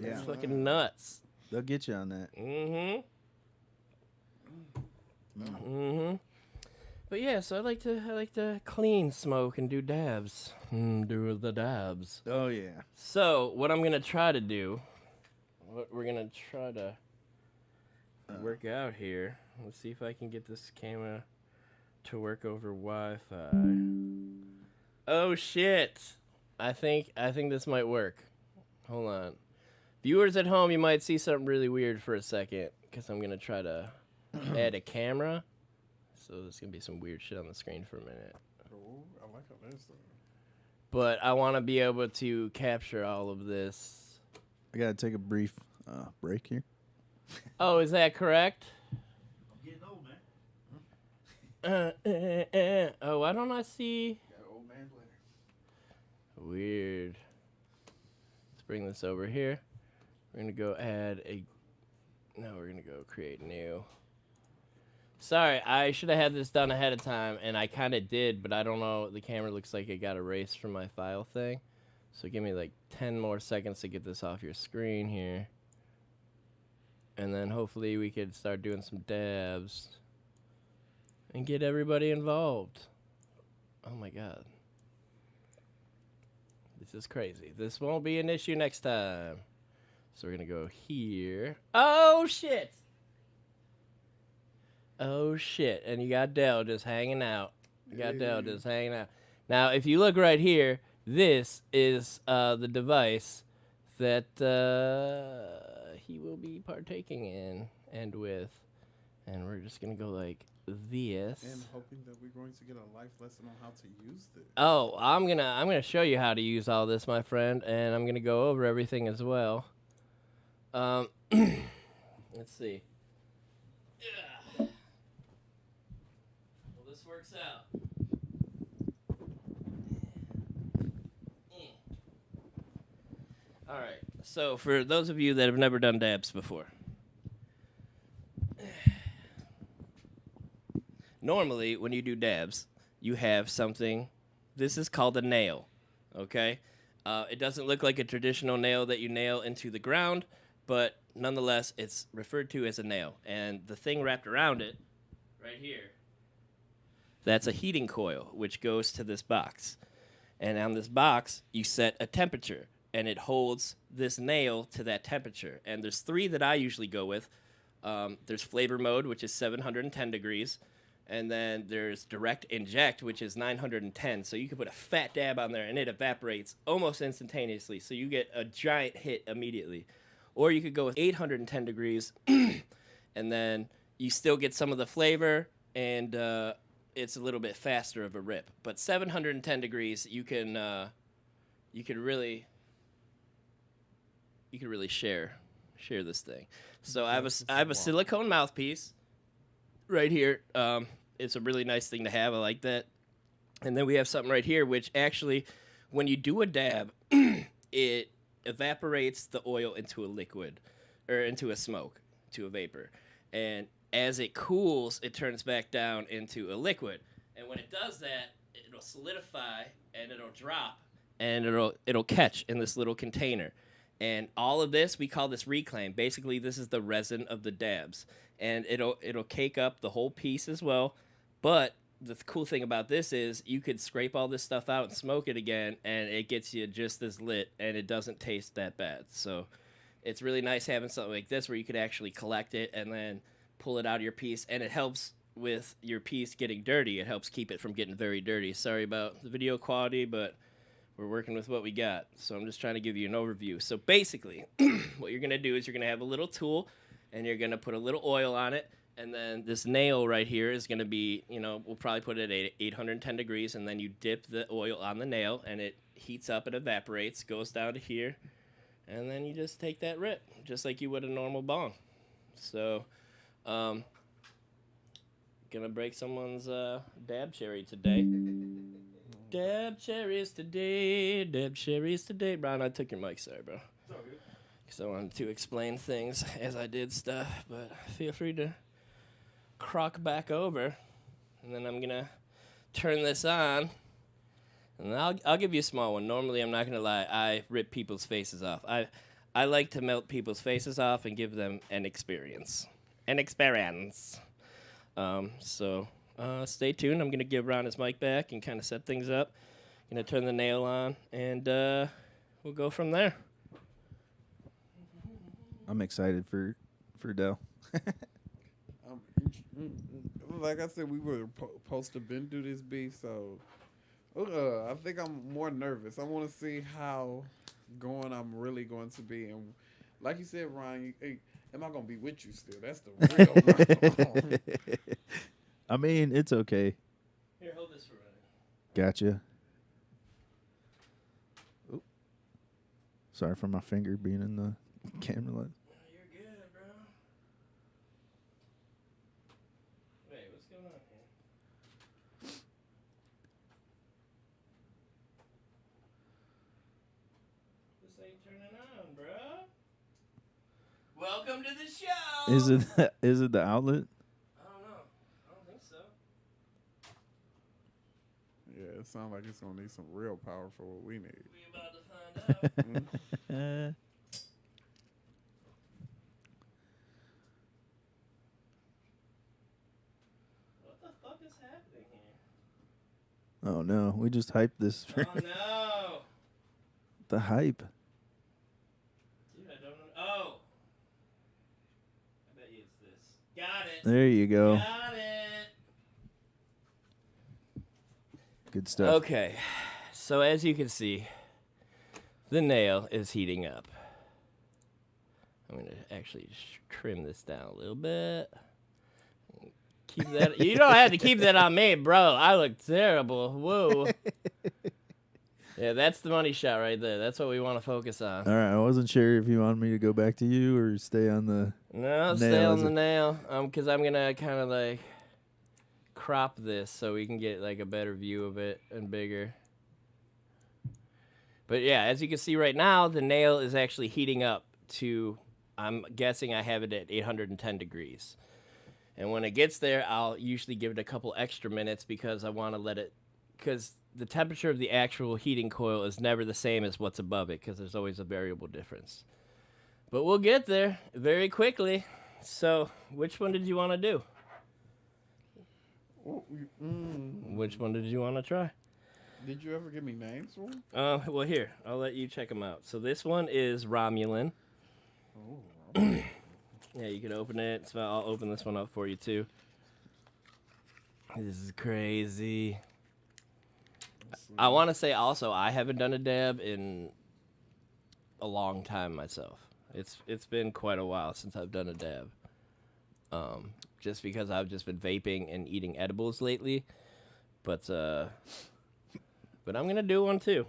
It's fucking nuts. They'll get you on that. But yeah, so I like to clean smoke and do dabs. Do the dabs. Oh yeah. So what I'm gonna try to do, what we're gonna try to work out here. Let's see if I can get this camera to work over Wi-Fi. Oh shit! I think this might work. Hold on, viewers at home, you might see something really weird for a second because I'm gonna try to add a camera. So there's going to be some weird shit on the screen for a minute. Oh, I like how that's done. But I want to be able to capture all of this. I gotta take a brief break here. Oh, is that correct? I'm getting old, man. Oh, why don't I see? Got old man later. Weird. Let's bring this over here. We're going to go add a... No, we're going to go create new. Sorry, I should have had this done ahead of time, and I kind of did, but I don't know. The camera looks like it got erased from my file thing. So give me like 10 more seconds to get this off your screen here. And then hopefully we could start doing some dabs and get everybody involved. Oh my God. This is crazy. This won't be an issue next time. So we're going to go here. Oh, shit. Oh, shit. And you got Dell just hanging out. Now, if you look right here, this is the device that he will be partaking in and with. And we're just going to go like this. And hoping that we're going to get a life lesson on how to use this. Oh, I'm gonna show you how to use all this, my friend, and I'm gonna go over everything as well. Let's see. Well, this works out. All right. So, for those of you that have never done dabs before, normally when you do dabs, you have something. This is called a nail. Okay. It doesn't look like a traditional nail that you nail into the ground, but nonetheless, it's referred to as a nail. And the thing wrapped around it, right here, that's a heating coil, which goes to this box. And on this box, you set a temperature, and it holds this nail to that temperature. And there's 3 that I usually go with. There's flavor mode, which is 710 degrees. And then there's direct inject, which is 910. So you can put a fat dab on there, and it evaporates almost instantaneously. So you get a giant hit immediately. Or you could go with 810 degrees, and then you still get some of the flavor, and it's a little bit faster of a rip. But 710 degrees, you can really share this thing. So I have a silicone mouthpiece right here. It's a really nice thing to have. I like that. And then we have something right here, which actually, when you do a dab, it evaporates the oil into a liquid, or into a smoke, to a vapor. And as it cools, it turns back down into a liquid. And when it does that, it'll solidify and it'll drop and it'll catch in this little container. And all of this, we call this reclaim. Basically, this is the resin of the dabs, and it'll cake up the whole piece as well. But the cool thing about this is you could scrape all this stuff out and smoke it again, and it gets you just as lit, and it doesn't taste that bad. So it's really nice having something like this where you could actually collect it and then pull it out of your piece, and it helps with your piece getting dirty. It helps keep it from getting very dirty. Sorry about the video quality, but we're working with what we got. So I'm just trying to give you an overview. So basically, what you're going to do is you're going to have a little tool, and you're going to put a little oil on it. And then this nail right here is going to be, we'll probably put it at 810 degrees. And then you dip the oil on the nail, and it heats up and evaporates, goes down to here. And then you just take that rip, just like you would a normal bong. So, gonna break someone's dab cherry today. Dab cherries today, dab cherries today. Brian, I took your mic, sorry, bro. It's all good. Because I wanted to explain things as I did stuff, but feel free to crock back over. And then I'm gonna turn this on, and I'll give you a small one. Normally, I'm not gonna lie, I rip people's faces off. I like to melt people's faces off and give them an experience. So stay tuned. I'm going to give Ron his mic back and kind of set things up. I'm going to turn the nail on, and we'll go from there. I'm excited for Dell. Like I said, we were supposed to been do this beef, so I think I'm more nervous. I want to see how going I'm really going to be. And like you said, Ryan, am I going to be with you still? That's the real I mean, it's okay. Here, hold this for a minute. Gotcha. Oop. Sorry for my finger being in the camera lens. You're good, bro. Wait, what's going on here? This ain't turning on, bro. Welcome to the show. Is it the outlet? Yeah, it sounds like it's going to need some real power for what we need. We about to find out. What the fuck is happening here? Oh no, we just hyped this. Oh no! The hype. Dude, I don't know. Oh! I bet you it's this. Got it! There you go. Got it! Good stuff. Okay, so as you can see, the nail is heating up. I'm going to actually trim this down a little bit. Keep that. You don't have to keep that on me, bro. I look terrible. Whoa. Yeah, that's the money shot right there. That's what we want to focus on. All right, I wasn't sure if you wanted me to go back to you or stay on the No, stay on the nail. Because I'm going to kind of like crop this so we can get like a better view of it and bigger. But yeah, as you can see right now, the nail is actually heating up to, I'm guessing I have it at 810 degrees. And when it gets there, I'll usually give it a couple extra minutes because I want to let it, because the temperature of the actual heating coil is never the same as what's above it because there's always a variable difference. But we'll get there very quickly. So which one did you want to do? Which one did you want to try? Did you ever give me names for them? Well, here, I'll let you check them out. So this one is Romulan. Oh, Yeah, you can open it. So I'll open this one up for you, too. This is crazy. I want to say also, I haven't done a dab in a long time myself. It's been quite a while since I've done a dab. Just because I've just been vaping and eating edibles lately. But I'm going to do one, too.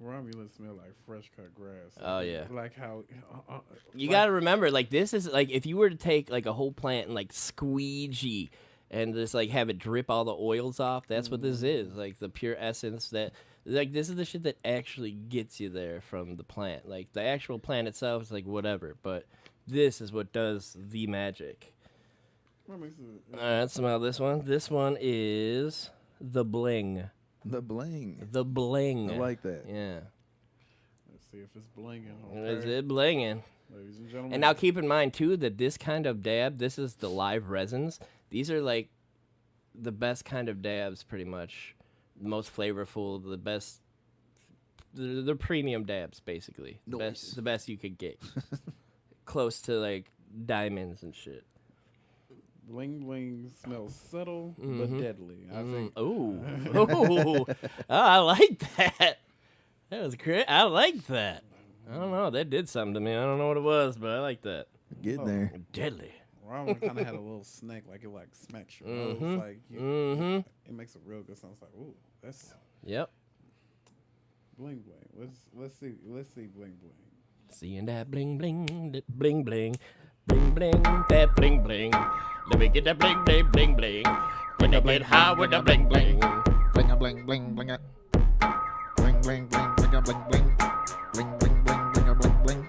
Romulans smell like fresh cut grass. Oh, yeah. Like how... You got to remember, like, this is, like, if you were to take, like, a whole plant and, like, squeegee and just, like, have it drip all the oils off, that's what this is. Like, the pure essence that, like, this is the shit that actually gets you there from the plant. Like, the actual plant itself is, like, whatever. But this is what does the magic. Let me see. All right, smell this one. This one is the Bling. The bling. The bling. I like that. Yeah. Let's see if it's blinging. Is Okay. it blinging? Ladies and gentlemen. And now keep in mind too that this kind of dab, this is the live resins. These are like the best kind of dabs, pretty much. The most flavorful, the best. They're premium dabs, basically. Nice. The best you could get. Close to like diamonds and shit. Bling bling smells subtle but deadly. I think. Ooh. Ooh. Oh, I like that. That was great. I like that. I don't know. That did something to me. I don't know what it was, but I like that. Getting there. Deadly. Ramen kind of had a little snake, like it like smacks your nose, like it makes a real good sound. It's like, ooh, that's Yep. bling bling. Let's see bling bling. Seeing that bling bling, that bling bling, bling bling, that bling bling. Let me get that bling bling bling bling. When I get high with the bling bling. Bling a bling bling bling a bling bling bling bling a bling bling bling bling bling bling a bling bling.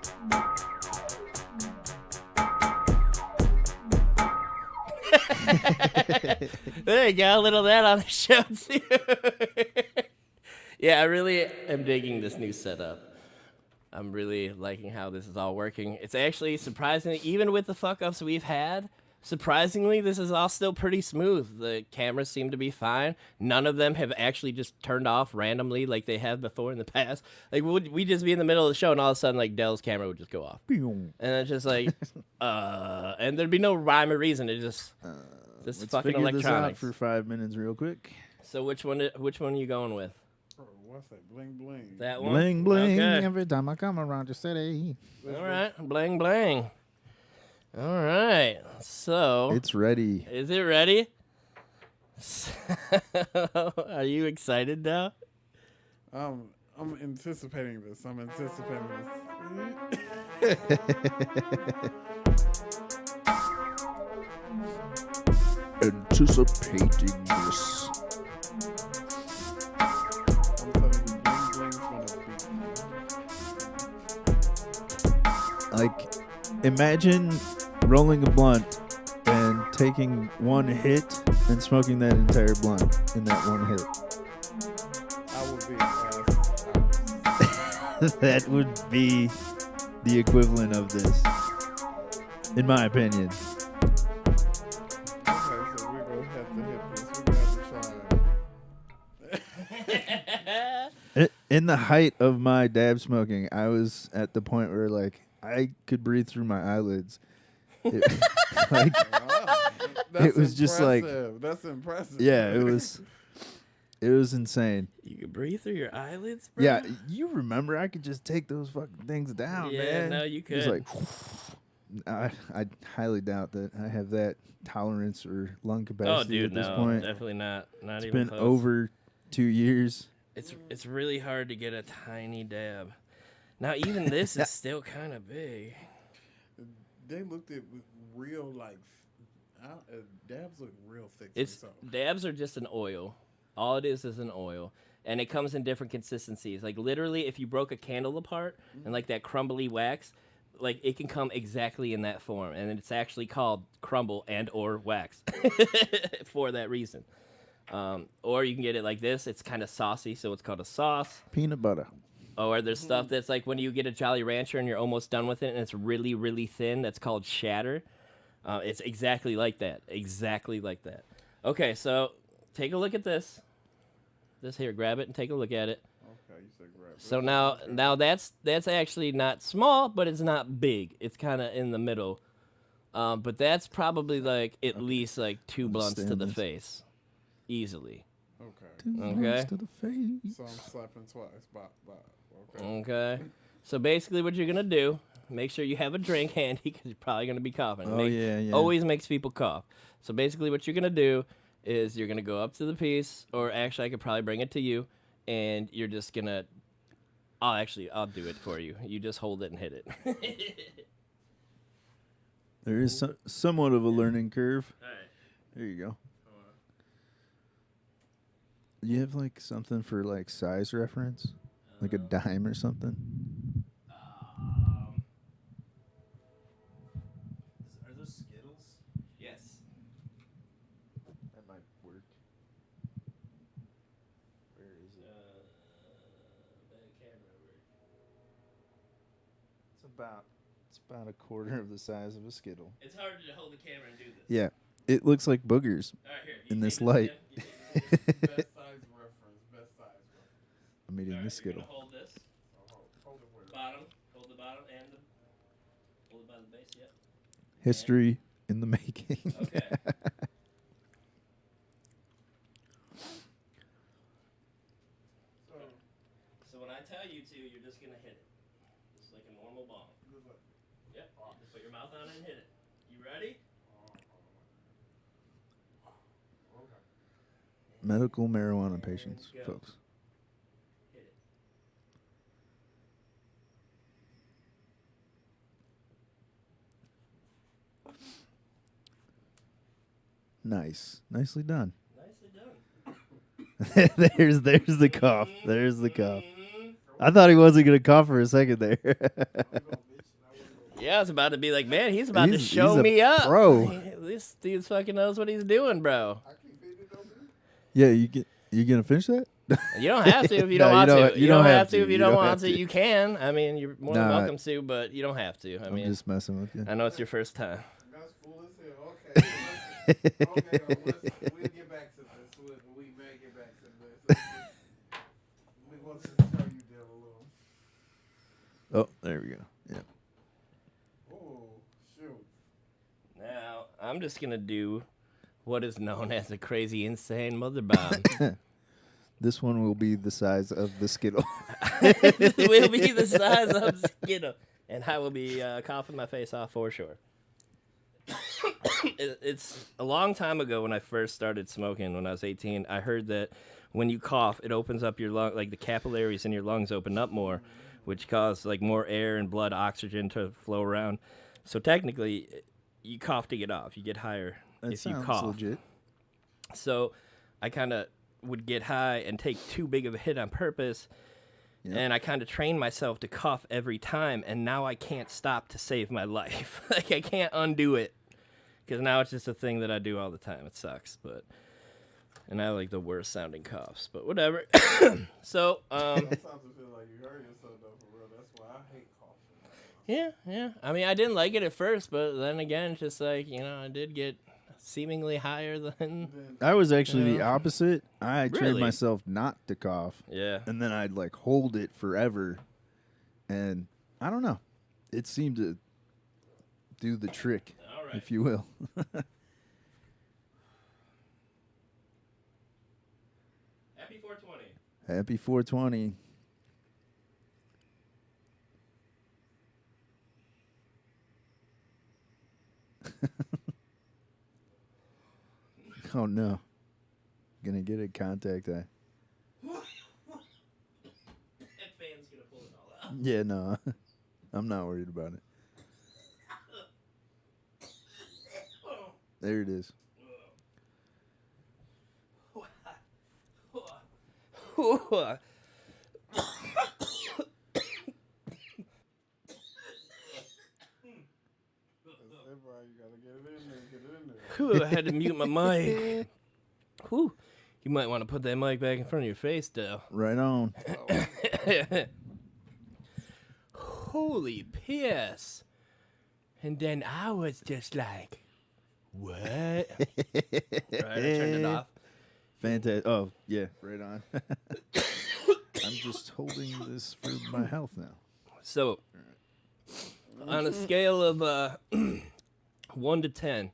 There you go, a little of that on the show too. Yeah, I really am digging this new setup. I'm really liking how this is all working. It's actually surprisingly, even with the fuck ups we've had, surprisingly, this is all still pretty smooth. The cameras seem to be fine. None of them have actually just turned off randomly like they have before in the past. Like, we'd just be in the middle of the show and all of a sudden, like, Dell's camera would just go off. And it's just like, and there'd be no rhyme or reason. It just Let's fucking figure this out electronics. for 5 minutes real quick. So which one are you going with? Oh, what's that? Bling bling. That one? Bling, bling. Okay. Every time I come around your city. All right. Bling, bling. All right. So, It's ready. is it ready? Are you excited now? I'm anticipating this. I'm anticipating this. Anticipating this. I'm telling you, bling bling's gonna be. Like, imagine rolling a blunt and taking one hit and smoking that entire blunt in that one hit. I would be. That would be the equivalent of this, in my opinion. Okay, so we're gonna have to hit this. We're gonna have to try. In the height of my dab smoking, I was at the point where, like, I could breathe through my eyelids. Like, Wow. That's It was just like- impressive. That's impressive. yeah, it was insane. You can breathe through your eyelids, bro? Yeah, you remember I could just take those fucking things down, Yeah, man. no, you Just could. like, I highly doubt that I have that tolerance or lung Oh, capacity dude, at this no. point. Definitely not. Not It's even been close. over 2 years. It's really hard to get a tiny dab. Now, even this is still kind of big. They looked at real like dabs look real thick. It's so. dabs are just an oil. All it is an oil, and it comes in different consistencies. Like literally, if you broke a candle apart and like that crumbly wax, like it can come exactly in that form, and it's actually called crumble and or wax for that reason. Or you can get it like this. It's kind of saucy, so it's called a sauce. Peanut butter. Or there's stuff that's like when you get a Jolly Rancher and you're almost done with it and it's really, really thin. That's called shatter. It's exactly like that. Exactly like that. Okay, so take a look at this. This here, grab it and take a look at it. Okay, you said grab. So now that's actually not small, but it's not big. It's kind of in the middle. But that's probably like at least like 2 blunts to Understand the this. face, easily. Okay, Okay. To the face. so I'm slapping twice. Bop, bop. Okay. Okay. So basically, what you're gonna do, make sure you have a drink handy because you're probably gonna be coughing. Oh, yeah. Always makes people cough. So basically, what you're gonna do is you're gonna go up to the piece, or actually, I could probably bring it to you, and you're just gonna. I'll do it for you. You just hold it and hit it. There is somewhat of a learning curve. All right. There you go. You have like something for like size reference, like a dime or something. Are those Skittles? Yes. That might work. Very It's about a quarter of the size of a Skittle. It's hard to hold the camera and do this. Yeah, it looks like boogers All right, here. in you this take light. Tim. You take this. Best size reference. Best size reference. I'm eating All right, this you're Skittle. gonna hold this. Hold it where Bottom. Hold the bottom and hold it by the base. Yep. History in the making. Okay. So when I tell you to, you're just gonna hit it. Just like a normal bong. Yep. Just put your mouth on it and hit it. You ready? Medical marijuana patients, Go. folks. Hit it. Nice, nicely done. Nicely done. there's the cough. There's the cough. Mhm. I thought he wasn't gonna cough for a second there. Yeah, I was about to be like, man, he's about to He's show a me up. pro. This dude fucking knows what he's doing, bro. Yeah, you gonna finish that? You don't have to if you No, don't you want don't- to. you You don't don't have have to to. if you You don't don't want have to. to. You can. I mean, you're more than Nah. welcome to, but you don't have to. I I'm mean, just messing with you. I know it's your first time. That's fool as hell. Okay. Okay. We'll get back to this. We may get back to this. We want to show you Deb a little. Oh, there we go. Yeah. Oh, shoot. Now, I'm just going to do what is known as a crazy, insane mother bomb. This one will be the size of the Skittle. It will be the size of Skittle. And I will be coughing my face off for sure. It's a long time ago when I first started smoking when I was 18. I heard that when you cough, it opens up your lung, like the capillaries in your lungs open up more, which cause like more air and blood oxygen to flow around. So technically, you cough to get off. You get higher That if you sounds cough. legit. So I kind of would get high and take too big of a hit on purpose. Yep. And I kind of trained myself to cough every time. And now I can't stop to save my life. Like, I can't undo it. Because now it's just a thing that I do all the time. It sucks. And I have, like, the worst sounding coughs. But whatever. So, Sometimes it feels like you hurt yourself, though, for real. That's why I hate coughing. yeah. I mean, I didn't like it at first. But then again, it's just like, I did get seemingly higher than... I was actually the Yeah. opposite. I trained Really? myself not to cough, Yeah. and then I'd like hold it forever, and I don't know. It seemed to do the trick, All right. if you will. Happy 420. Happy 420. Oh no. Gonna get a contact eye. That fan's going to pull it all out. Yeah, no. I'm not worried about it. There it is. That's why you gotta get it in there. Get it in there. Whew, I had to mute my mic. Whew. You might want to put that mic back in front of your face, Dale. Right on. Holy piss. And then I was just like, what? Right, I turned it off. Fantastic. Oh, yeah, right on. I'm just holding this for my health now. So, on a scale of 1 to 10,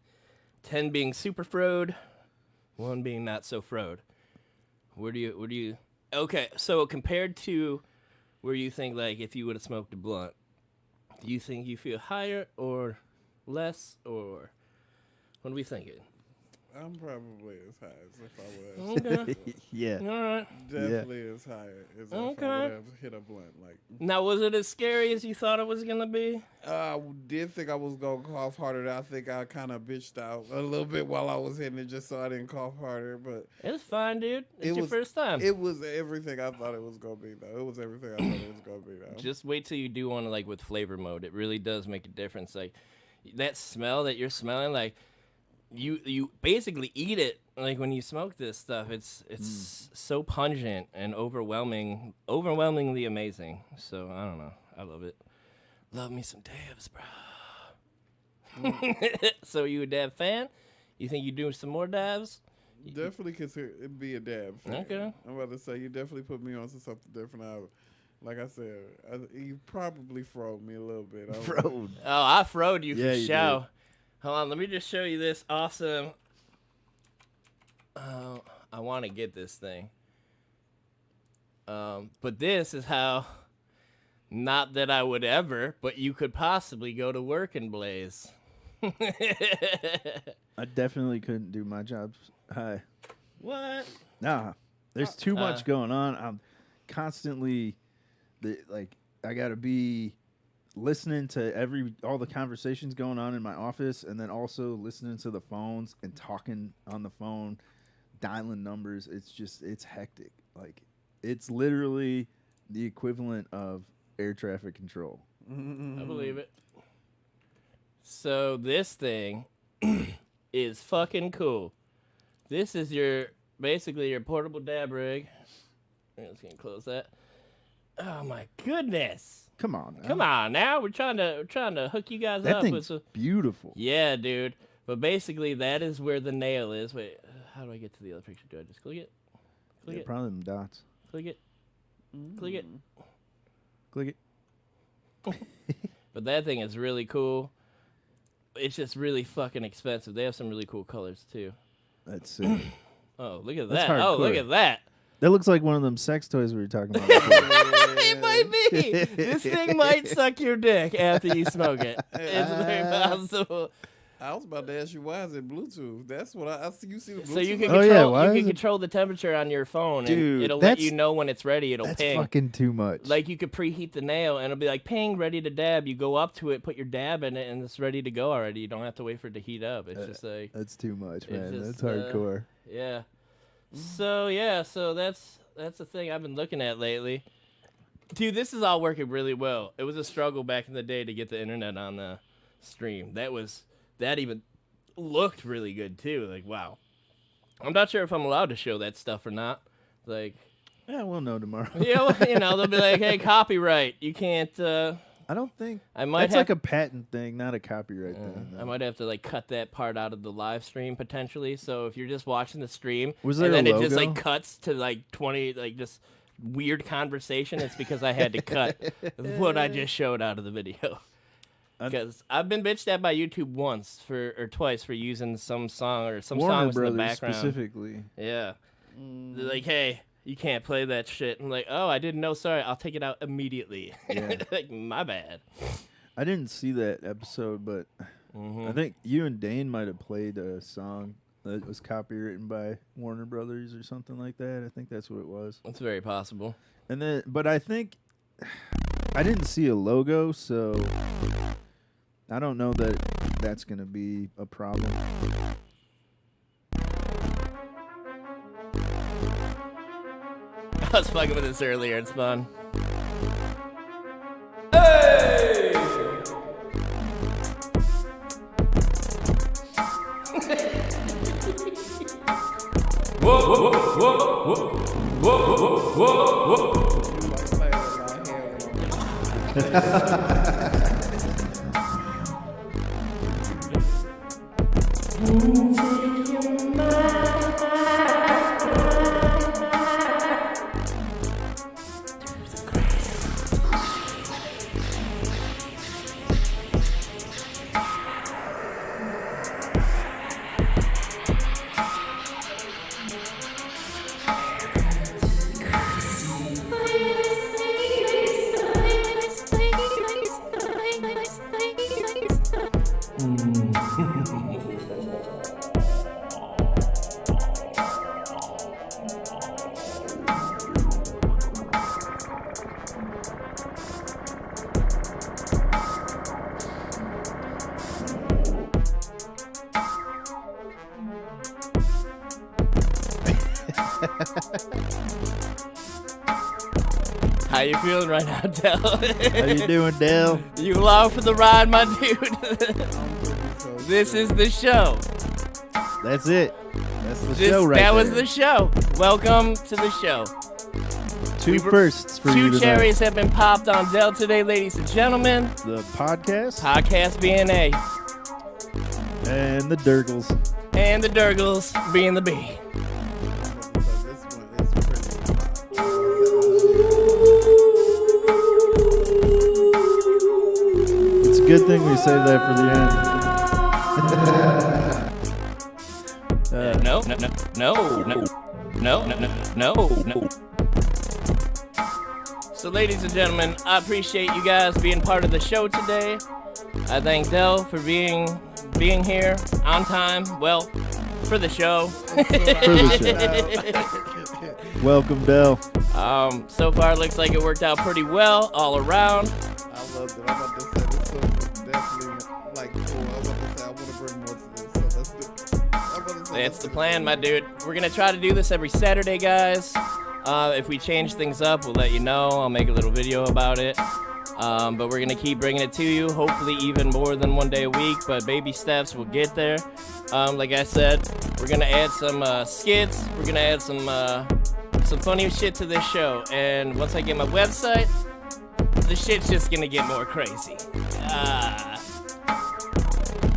10 being super frode, 1 being not so frode, where do you, okay, so compared to where you think, like, if you would have smoked a blunt, do you think you feel higher or less, or what are we thinking? I'm probably as high as if I was. Okay, Yeah. all right. Definitely as high as if I Okay. would have hit a blunt. Like, Now, was it as scary as you thought it was gonna be? I did think I was gonna cough harder. I think I kind of bitched out a little bit while I was hitting it, just so I didn't cough harder. But It's fine, dude. It's It your was- first time. it was everything I thought it was gonna be, though. It was everything I thought it was gonna be, though. Just wait till you do one like with flavor mode. It really does make a difference. Like that smell that you're smelling, like you basically eat it. Like when you smoke this stuff, it's so pungent and overwhelmingly amazing. So I don't know, I love it. Love me some dabs, bro. So you a dab fan? You think you doing some more dabs? Definitely consider it be a dab fan. Okay. I'm about to say you definitely put me on to something different. Like I said, you probably froed me a little bit. Bro. Oh, I froed you Yeah, for you show. did. Hold on, let me just show you this awesome. I want to get this thing. But this is how, not that I would ever, but you could possibly go to work and blaze. I definitely couldn't do my job. Hi. What? Nah. There's too much going on. I'm constantly, I gotta be listening to all the conversations going on in my office, and then also listening to the phones and talking on the phone, dialing numbers. It's hectic. Like, it's literally the equivalent of air traffic control. I believe it. So this thing is fucking cool. This is basically your portable dab rig. I'm just gonna close that. Oh my goodness! Come on, now. Come on now, we're trying to hook you guys That up thing's with some. beautiful. Yeah, dude. But basically, that is where the nail is. Wait, how do I get to the other picture? Do I just click it? Click Yeah, it. probably them dots. Click it. Click it. Click it. But that thing is really cool. It's just really fucking expensive. They have some really cool colors too. That's it. Oh, look at That's that. Oh, look hardcore. at that. That looks like one of them sex toys we were talking about before. It might be. This thing might suck your dick after you smoke it. It's very possible. I was about to ask you, why is it Bluetooth? That's what I see. You see the Bluetooth? So you can Oh, control, yeah, why you is can it- control the temperature on your phone, Dude, and it'll let that's- you know when it's ready. It'll That's ping. fucking too much. Like you could preheat the nail, and it'll be like ping, ready to dab. You go up to it, put your dab in it, and it's ready to go already. You don't have to wait for it to heat up. It's just like, That's too much, It's man. just, That's hardcore. yeah. So that's the thing I've been looking at lately. Dude, this is all working really well. It was a struggle back in the day to get the internet on the stream. That even looked really good too. Like, wow. I'm not sure if I'm allowed to show that stuff or not. Like, Yeah, we'll know tomorrow. yeah, well, they'll be like, hey, copyright. You can't, I don't think I might that's have like a patent thing, not a copyright thing. I might have to like cut that part out of the live stream potentially. So if you're just watching the stream Was and there then a it just logo? like cuts to like 20 like just weird conversation, it's because I had to cut what I just showed out of the video. Because I've been bitched at by YouTube once or twice for using some song or some Warner songs in the Brothers background. specifically. Yeah. They're like, hey, you can't play that shit. I'm like, oh, I didn't know. Sorry, I'll take it out immediately. Yeah. Like, my bad. I didn't see that episode, but I think you and Dane might have played a song that was copywritten by Warner Brothers or something like that. I think that's what it was. It's very possible. And then, but I think I didn't see a logo, so I don't know that that's gonna be a problem. I was fucking with this earlier. It's fun. Hey! Whoa, whoa, whoa, whoa, whoa, whoa, whoa. How you feeling right now, Del? How you doing, Dale? You along for the ride, my dude? This is the show. That's it. That's the show right That there. was the show. Welcome to the show. Two firsts for you Two tonight. cherries have been popped on Dell today, ladies and gentlemen. The podcast Podcast BNA. and the Durgles. And the Durgles being the B. This one is pretty hot. It's a good thing we saved that for the end. No. So, ladies and gentlemen, I appreciate you guys being part of the show today. I thank Dell for being here on time. Well, for the show. For the show. Welcome, Dell. So far, it looks like it worked out pretty well all around. I love it. I'm about to say this song is definitely like cool. I'm about to say I want to bring more to this. So let's do it. I'm about to say That's the plan, my dude. We're gonna try to do this every Saturday, guys. If we change things up, we'll let you know. I'll make a little video about it. But we're gonna keep bringing it to you. Hopefully, even more than one day a week. But baby steps, we'll get there. Like I said, we're gonna add some skits. We're gonna add some funny shit to this show. And once I get my website, the shit's just gonna get more crazy.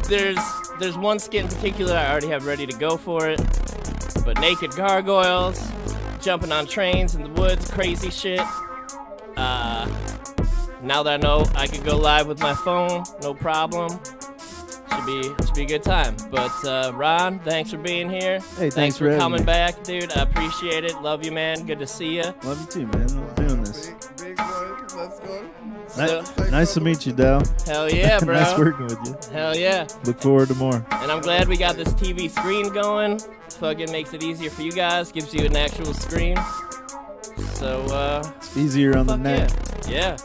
There's one skit in particular I already have ready to go for it. But naked gargoyles, jumping on trains in the woods, crazy shit. Now that I know I could go live with my phone, no problem. Should be a good time. But Ron, thanks for being here. Hey, thanks for having coming me. back, dude. I appreciate it. Love you, man. Good to see you. Love you too, man. Love doing this. Big one. Let's go. Nice to meet you, Dell. Hell yeah, bro. Nice working with you. Hell yeah. Look forward to more. And I'm glad we got this TV screen going. Fucking makes it easier for you guys. Gives you an actual screen. So, It's easier on the fuck neck. yeah.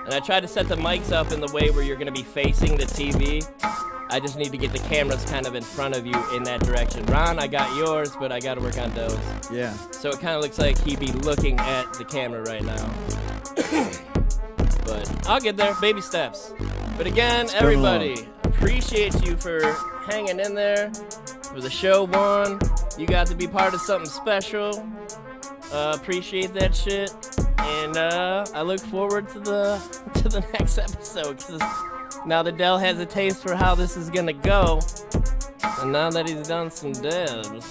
And I tried to set the mics up in the way where you're gonna be facing the TV. I just need to get the cameras kind of in front of you in that direction. Ron, I got yours, but I gotta work on those. Yeah. So it kind of looks like he'd be looking at the camera right now. But I'll get there, baby steps. But again, coming everybody, appreciate you for hanging in there for the show one. You got to be part of something special. Appreciate that shit. And I look forward to the next episode. 'Cause now that Dell has a taste for how this is gonna go, and now that he's done some devs,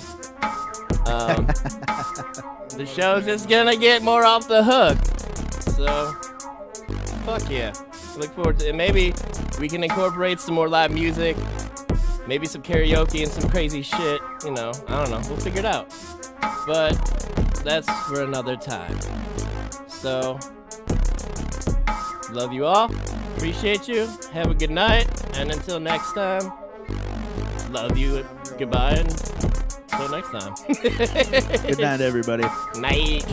the show's just gonna get more off the hook. So, fuck yeah. Look forward to it. Maybe we can incorporate some more live music, maybe some karaoke and some crazy shit. You know, I don't know. We'll figure it out. But that's for another time. So, love you all. Appreciate you. Have a good night. And until next time, love you. Goodbye. And until next time. Good night, everybody. Night.